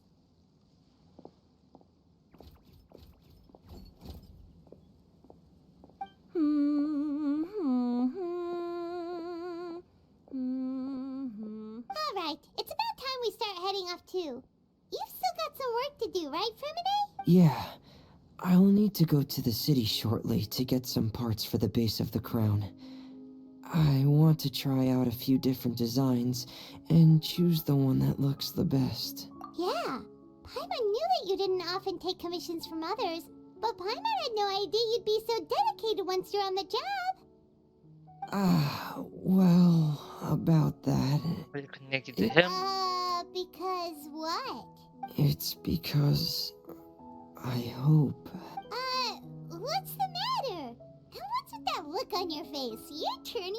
Alright, it's about time we start heading off too. You've still got some work to do, right, Fremine? Yeah. I'll need to go to the city shortly to get some parts for the base of the crown. I want to try out a few different designs and choose the one that looks the best. Yeah, Paimon knew that you didn't often take commissions from others, but Paimon had no idea you'd be so dedicated once you're on the job. Well, about that, Are you connected to him? Because what? it's because I hope. What's the matter? And what's with that look on your face? You're turning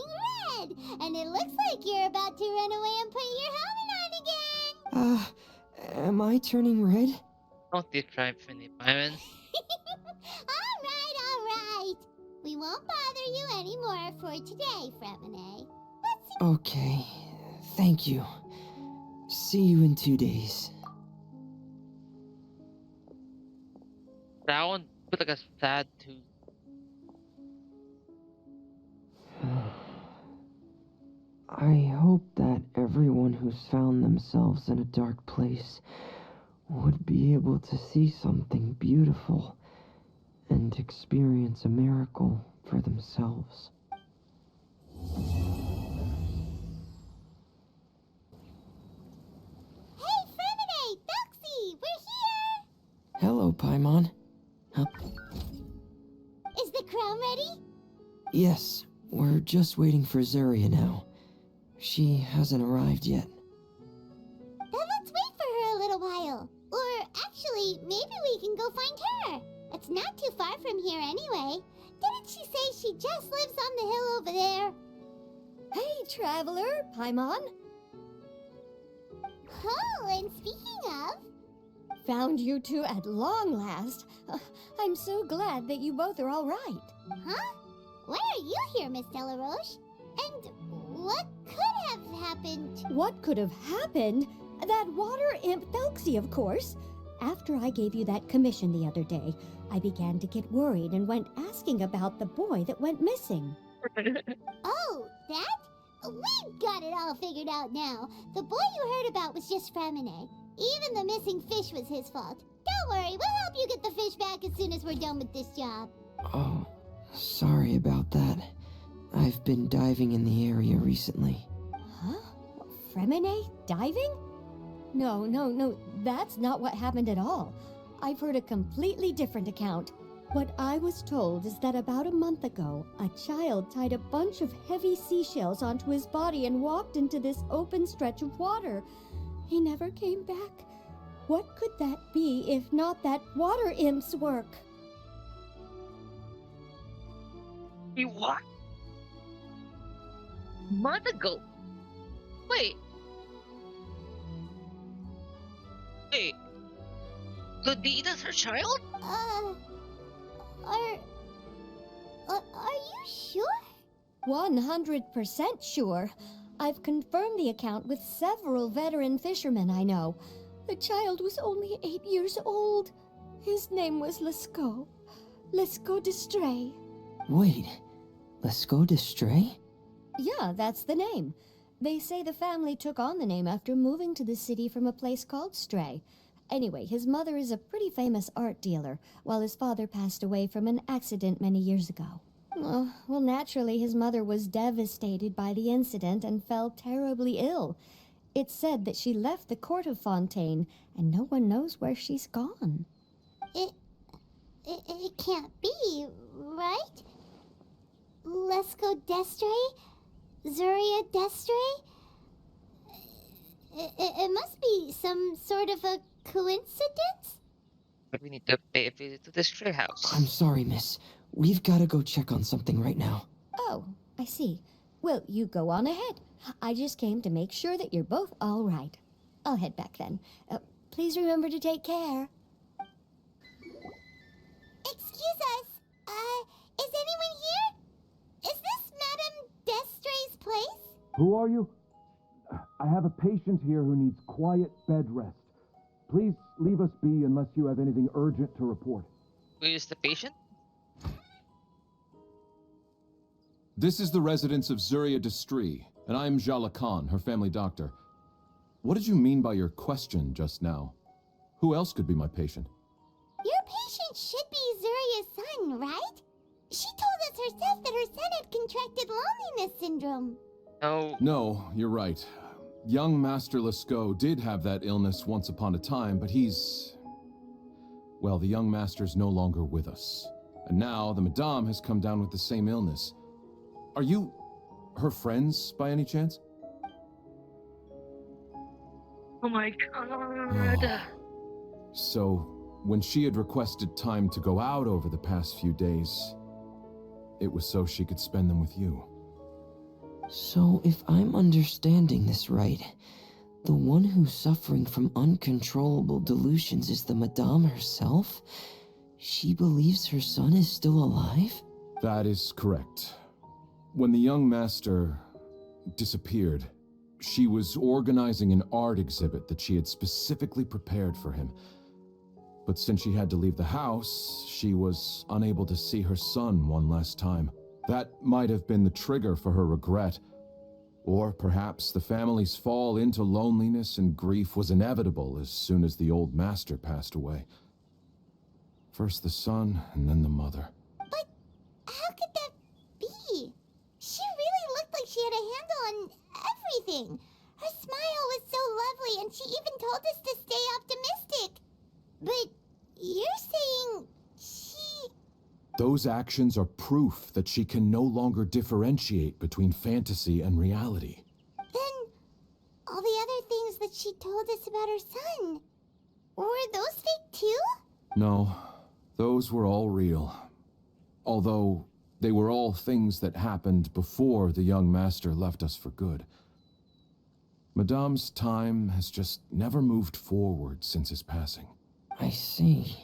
red, and it looks like you're about to run away and put your helmet on again. Am I turning red? Don't deprive me, Paimon. All right. We won't bother you anymore for today, Fremine. Okay, thank you. See you in 2 days. That one put like a sad tooth. I hope that everyone who's found themselves in a dark place would be able to see something beautiful and experience a miracle for themselves. Hey, Fremine! Thelxie! We're here! Hello, Paimon. Is the crown ready? Yes, we're just waiting for Zarya now. She hasn't arrived yet. Then let's wait for her a little while. Or actually, maybe we can go find her. It's not too far from here anyway. Didn't she say she just lives on the hill over there? Hey, traveler, Paimon. Oh, and speaking of... Found you two at long last. I'm so glad that you both are all right. Huh? Why are you here, Miss Delaroche? And what could have happened? What could have happened? That water imp Thelxie, of course. After I gave you that commission the other day, I began to get worried and went asking about the boy that went missing. Oh, that? We've got it all figured out now. The boy you heard about was just Fremine. Even the missing fish was his fault. Don't worry, we'll help you get the fish back as soon as we're done with this job. Oh, sorry about that. I've been diving in the area recently. Huh? Fremine diving? No, that's not what happened at all. I've heard a completely different account. What I was told is that about a month ago, a child tied a bunch of heavy seashells onto his body and walked into this open stretch of water. He never came back. What could that be if not that water imp's work? You what? Month ago? Wait. Ludina's her child? Are you sure? 100% sure. I've confirmed the account with several veteran fishermen I know. The child was only 8 years old. His name was Lescaut. Lescaut d'Estray. Wait, Lescaut d'Estray? Yeah, that's the name. They say the family took on the name after moving to the city from a place called Stray. Anyway, his mother is a pretty famous art dealer, while his father passed away from an accident many years ago. Well, naturally, his mother was devastated by the incident and fell terribly ill. It's said that she left the court of Fontaine, and no one knows where she's gone. It can't be, right? Lescaut d'Estray? Zuria d'Estray? It must be some sort of a coincidence? But we need to pay a visit to the stray house. I'm sorry, miss. We've got to go check on something right now. Oh, I see. Well, you go on ahead. I just came to make sure that you're both all right. I'll head back then. Please remember to take care. Excuse us. Is anyone here? Is this Madame d'Estray's place? Who are you? I have a patient here who needs quiet bed rest. Please leave us be unless you have anything urgent to report. Who is the patient? This is the residence of Zuria d'Estray, and I'm Jala Khan, her family doctor. What did you mean by your question just now? Who else could be my patient? Your patient should be Zuria's son, right? She told us herself that her son had contracted loneliness syndrome. No. No, you're right. Young Master Lescaut did have that illness once upon a time, but well, the young master's no longer with us. And now the Madame has come down with the same illness. Are you her friends by any chance? Oh my god. So, when she had requested time to go out over the past few days, it was so she could spend them with you. So, if I'm understanding this right, the one who's suffering from uncontrollable delusions is the Madame herself? She believes her son is still alive? That is correct. When the young master disappeared, she was organizing an art exhibit that she had specifically prepared for him. But since she had to leave the house, she was unable to see her son one last time. That might have been the trigger for her regret. Or perhaps the family's fall into loneliness and grief was inevitable as soon as the old master passed away. First the son, and then the mother. But how could that be? She really looked like she had a handle on everything. Her smile was so lovely, and she even told us to stay optimistic. But you're saying she... Those actions are proof that she can no longer differentiate between fantasy and reality. Then all the other things that she told us about her son, were those fake too? No, those were all real. Although they were all things that happened before the young master left us for good. Madame's time has just never moved forward since his passing. I see.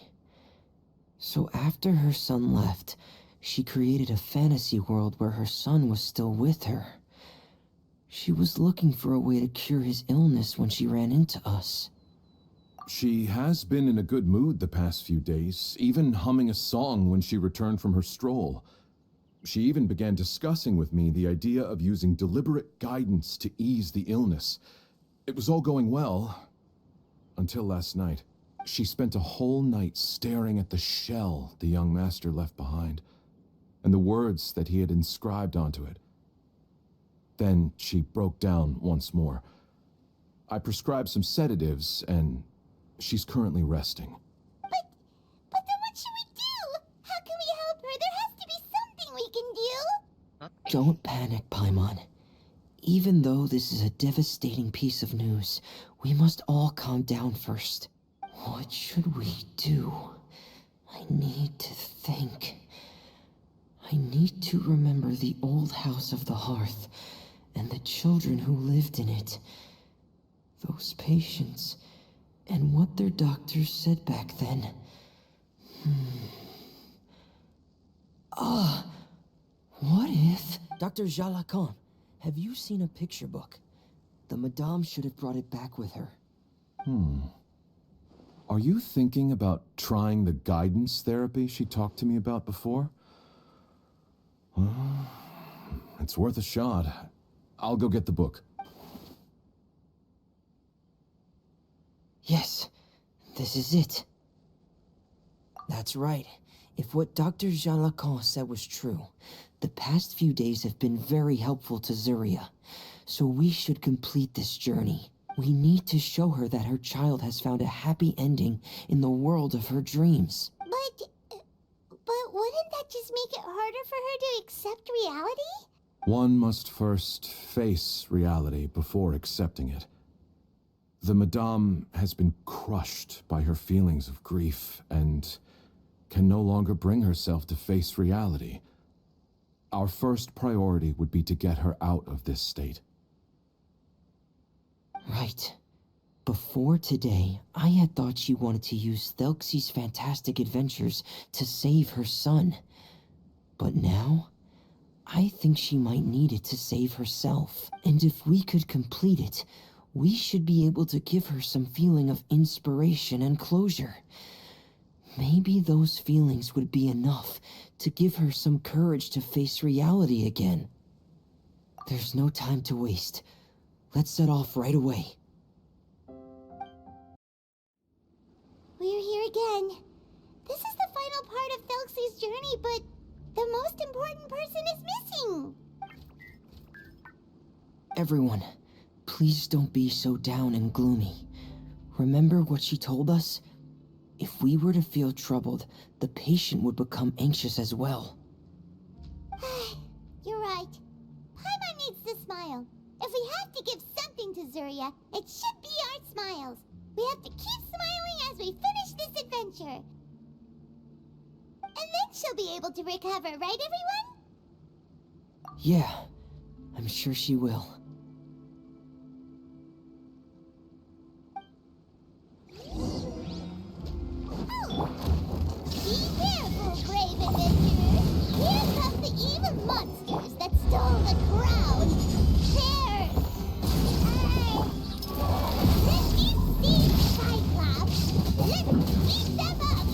So after her son left, she created a fantasy world where her son was still with her. She was looking for a way to cure his illness when she ran into us. She has been in a good mood the past few days, even humming a song when she returned from her stroll. She even began discussing with me the idea of using deliberate guidance to ease the illness. It was all going well, until last night. She spent a whole night staring at the shell the young master left behind, and the words that he had inscribed onto it. Then she broke down once more. I prescribed some sedatives, and she's currently resting. But then what should we do? How can we help her? There has to be something we can do. Not Don't panic, Paimon. Even though this is a devastating piece of news, we must all calm down first. What should we do? I need to think. I need to remember the old house of the hearth and the children who lived in it. Those patients and what their doctors said back then. What if... Dr. Jalacan, have you seen a picture book? The Madame should have brought it back with her. Are you thinking about trying the guidance therapy she talked to me about before? Well, it's worth a shot. I'll go get the book. Yes, this is it. That's right. If what Dr. Jean Lacan said was true, the past few days have been very helpful to Zuria. So we should complete this journey. We need to show her that her child has found a happy ending in the world of her dreams. But wouldn't that just make it harder for her to accept reality? One must first face reality before accepting it. The Madame has been crushed by her feelings of grief and can no longer bring herself to face reality. Our first priority would be to get her out of this state. Right. Before today, I had thought she wanted to use Thelxie's fantastic adventures to save her son. But now, I think she might need it to save herself. And if we could complete it, we should be able to give her some feeling of inspiration and closure. Maybe those feelings would be enough to give her some courage to face reality again. There's no time to waste. Let's set off right away. We're here again. This is the final part of Thelxie's journey, but the most important person is missing. Everyone, please don't be so down and gloomy. Remember what she told us? If we were to feel troubled, the patient would become anxious as well. You're right. Paimon needs to smile. If we have to give something to Zuria, it should be our smiles. We have to keep smiling as we finish this adventure. And then she'll be able to recover, right everyone? Yeah, I'm sure she will. Be careful, brave adventurers! Here come the evil monsters that stole the crown! There! Let me see, Cyclops! Let's beat them up!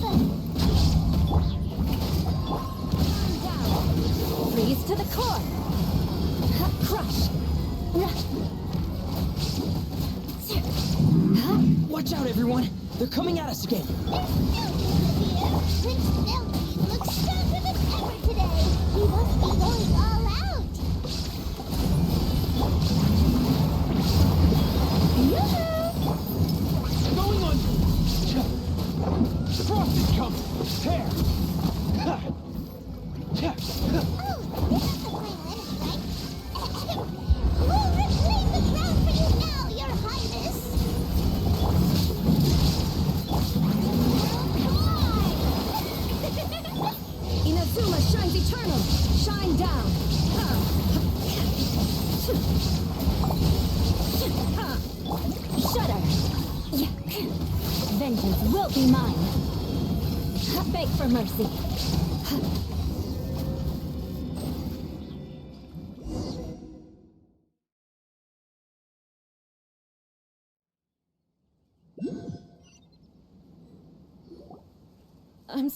Freeze to the core! Crush! Watch out, everyone! They're coming at us again! There's still LootBear! Prince Thelxie looks stronger than ever today! He must be going all out! Going on! Frosted comes! Tear! Oh, this is the final enemy, right? We'll reclaim the crown for you now, Your Highness! Inazuma shines eternal! Shine down! Shudder! Vengeance will be mine! Beg for mercy!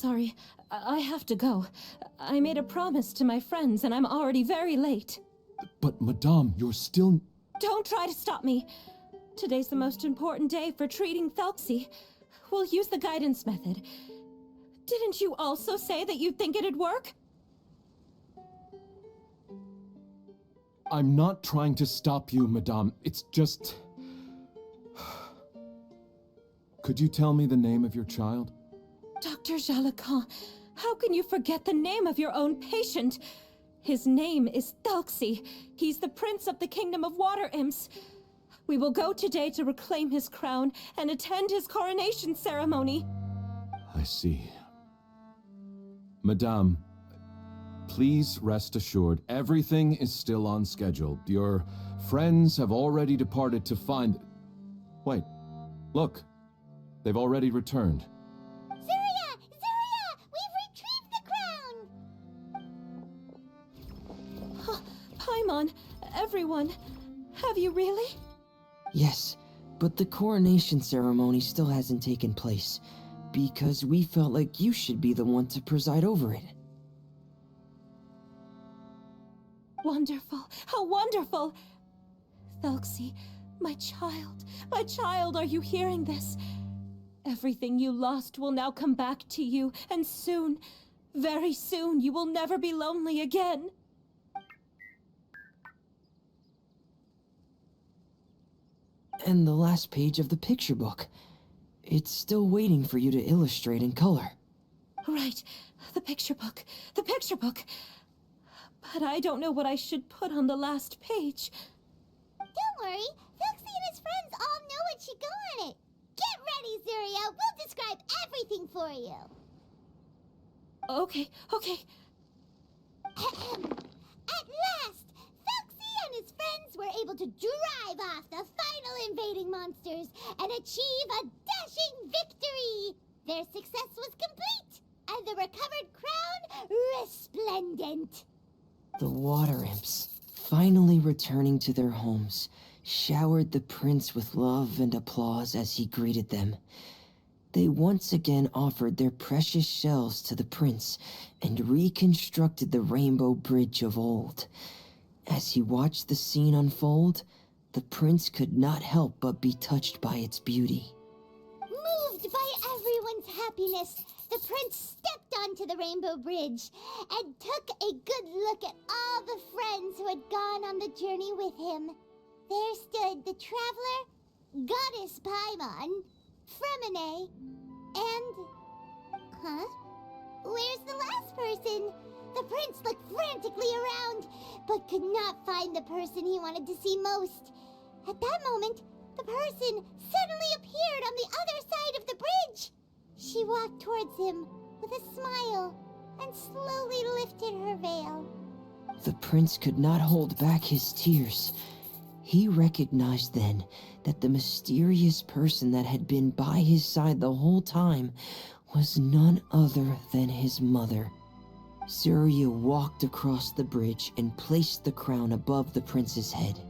sorry. I have to go. I made a promise to my friends, and I'm already very late. But, Madame, you're still... Don't try to stop me. Today's the most important day for treating Thelxie. We'll use the guidance method. Didn't you also say that you'd think it'd work? I'm not trying to stop you, Madame. It's just... Could you tell me the name of your child? Dr. Jalacan, how can you forget the name of your own patient? His name is Thelxie. He's the prince of the kingdom of water imps. We will go today to reclaim his crown and attend his coronation ceremony. I see. Madame, please rest assured, everything is still on schedule. Your friends have already departed to find... Wait, look. They've already returned. Zuria! Zuria! We've retrieved the crown! Paimon, everyone, have you really? Yes, but the coronation ceremony still hasn't taken place, because we felt like you should be the one to preside over it. Wonderful, how wonderful! Thelxie, my child, are you hearing this? Everything you lost will now come back to you, and soon, very soon, you will never be lonely again. And the last page of the picture book. It's still waiting for you to illustrate in color. Right, the picture book. But I don't know what I should put on the last page. Don't worry, Thelxie and his friends all know what should go on it. Get ready, Zuria. We'll describe everything for you. Okay. At last, Thelxie and his friends were able to drive off the final invading monsters and achieve a dashing victory. Their success was complete, and the recovered crown resplendent. The water imps, finally returning to their homes, showered the prince with love and applause as he greeted them. They once again offered their precious shells to the prince and reconstructed the rainbow bridge of old. As he watched the scene unfold, the prince could not help but be touched by its beauty. Moved by everyone's happiness, the prince stepped onto the rainbow bridge and took a good look at all the friends who had gone on the journey with him. There stood the traveler, Goddess Paimon, Fremine, and... Huh? Where's the last person? The prince looked frantically around, but could not find the person he wanted to see most. At that moment, the person suddenly appeared on the other side of the bridge. She walked towards him with a smile and slowly lifted her veil. The prince could not hold back his tears. He recognized then that the mysterious person that had been by his side the whole time was none other than his mother. Zuria walked across the bridge and placed the crown above the prince's head.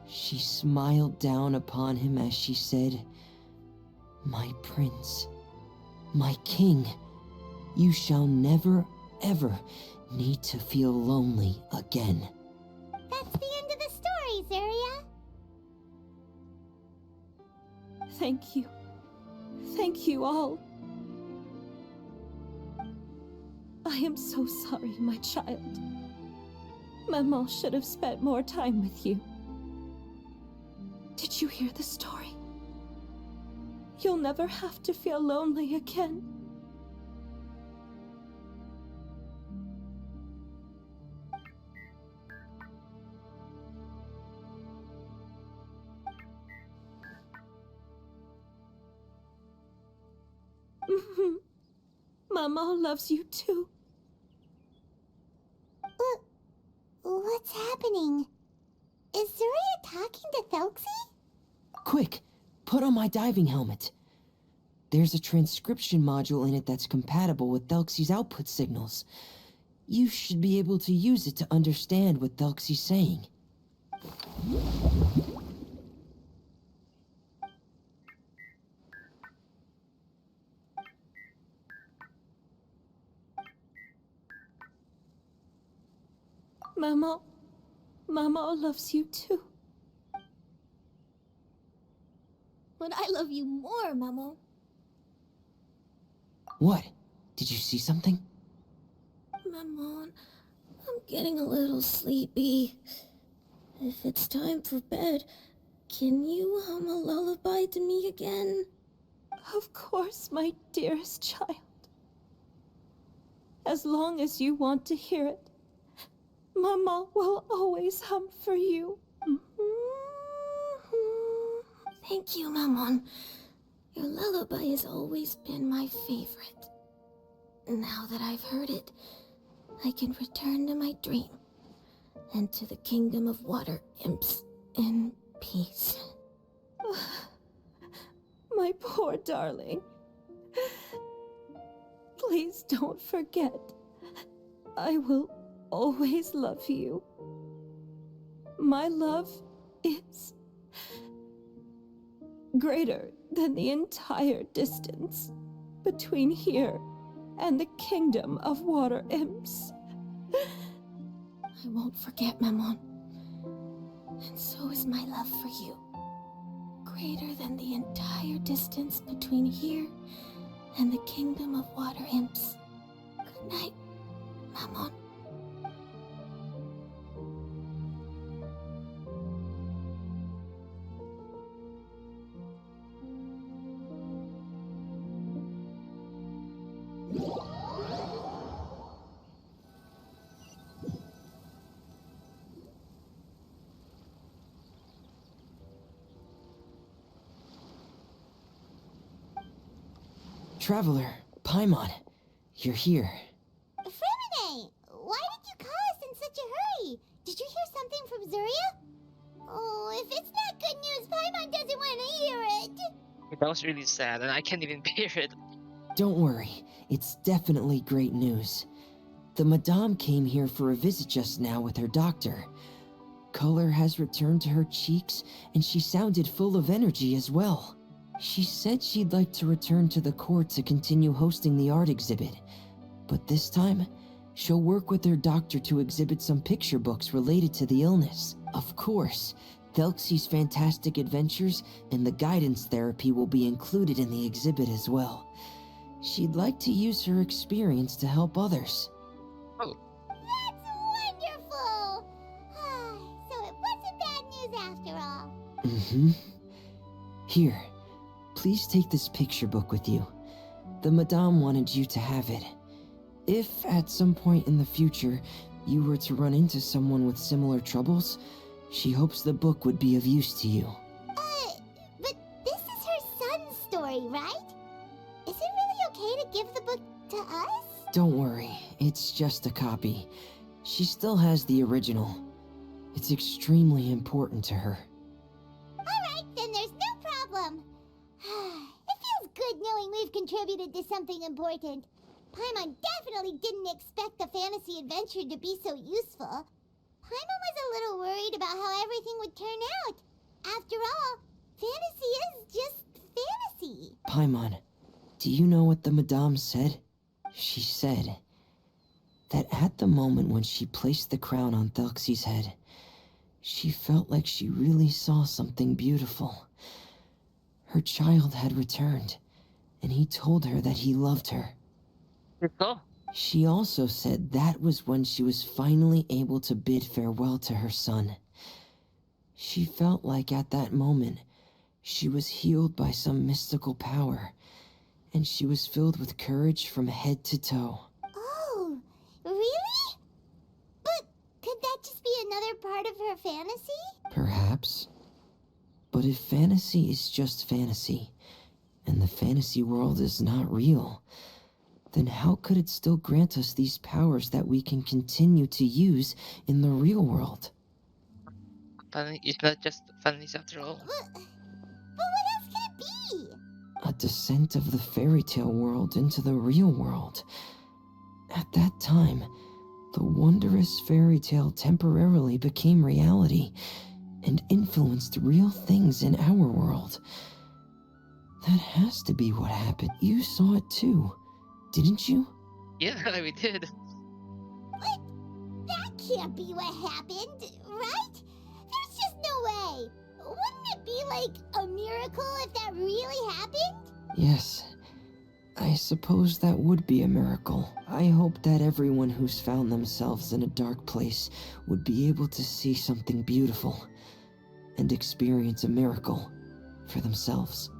She smiled down upon him as she said, "My prince, my king, you shall never, ever need to feel lonely again." That's the end of the story, Zuria. Thank you. Thank you all. I am so sorry, my child. Maman should have spent more time with you. Did you hear the story? You'll never have to feel lonely again. Mama loves you too. What's happening? Is Zuria talking to Thelxie? Quick, put on my diving helmet. There's a transcription module in it that's compatible with Thelxie's output signals. You should be able to use it to understand what Thelxie's saying. Mama. Mama loves you too. But I love you more, Mama. What? Did you see something? Maman, I'm getting a little sleepy. If it's time for bed, can you hum a lullaby to me again? Of course, my dearest child. As long as you want to hear it, Mama will always hum for you. Thank you, Maman. Your lullaby has always been my favorite. Now that I've heard it, I can return to my dream and to the kingdom of water imps in peace. My poor darling. Please don't forget. I will always love you. My love is greater than the entire distance between here and the kingdom of water imps. I won't forget, Maman. And so is my love for you. Greater than the entire distance between here and the kingdom of water imps. Good night, Maman. Traveler, Paimon, you're here. Fremine, why did you call us in such a hurry? Did you hear something from Zuria? Oh, if it's not good news, Paimon doesn't want to hear it. That was really sad, and I can't even bear it. Don't worry, it's definitely great news. The Madame came here for a visit just now with her doctor. Color has returned to her cheeks, and she sounded full of energy as well. She said she'd like to return to the court to continue hosting the art exhibit. But this time, she'll work with her doctor to exhibit some picture books related to the illness. Of course, Thelxie's fantastic adventures and the guidance therapy will be included in the exhibit as well. She'd like to use her experience to help others. Oh, That's wonderful! So it wasn't bad news after all. Mm-hmm. Here, please take this picture book with you. The Madame wanted you to have it. If, at some point in the future, you were to run into someone with similar troubles, she hopes the book would be of use to you. But this is her son's story, right? Is it really okay to give the book to us? Don't worry, it's just a copy. She still has the original. It's extremely important to her. Alright, then there's no problem. It feels good knowing we've contributed to something important. Paimon definitely didn't expect the fantasy adventure to be so useful. Paimon was a little worried about how everything would turn out. After all, fantasy is just fantasy. Paimon, do you know what the Madame said? She said that at the moment when she placed the crown on Thelxie's head, she felt like she really saw something beautiful. Her child had returned, and he told her that he loved her. oh, She also said that was when she was finally able to bid farewell to her son. She felt like at that moment, she was healed by some mystical power, and she was filled with courage from head to toe. Oh, really? But could that just be another part of her fantasy? Perhaps. But if fantasy is just fantasy, and the fantasy world is not real, then how could it still grant us these powers that we can continue to use in the real world? it's not just fantasy after all. But what else could it be? A descent of the fairy tale world into the real world. At that time, the wondrous fairy tale temporarily became reality and influenced real things in our world. That has to be what happened. You saw it too, didn't you? Yeah, we did. But that can't be what happened, right? There's just no way. Wouldn't it be like a miracle if that really happened? Yes, I suppose that would be a miracle. I hope that everyone who's found themselves in a dark place would be able to see something beautiful and experience a miracle for themselves.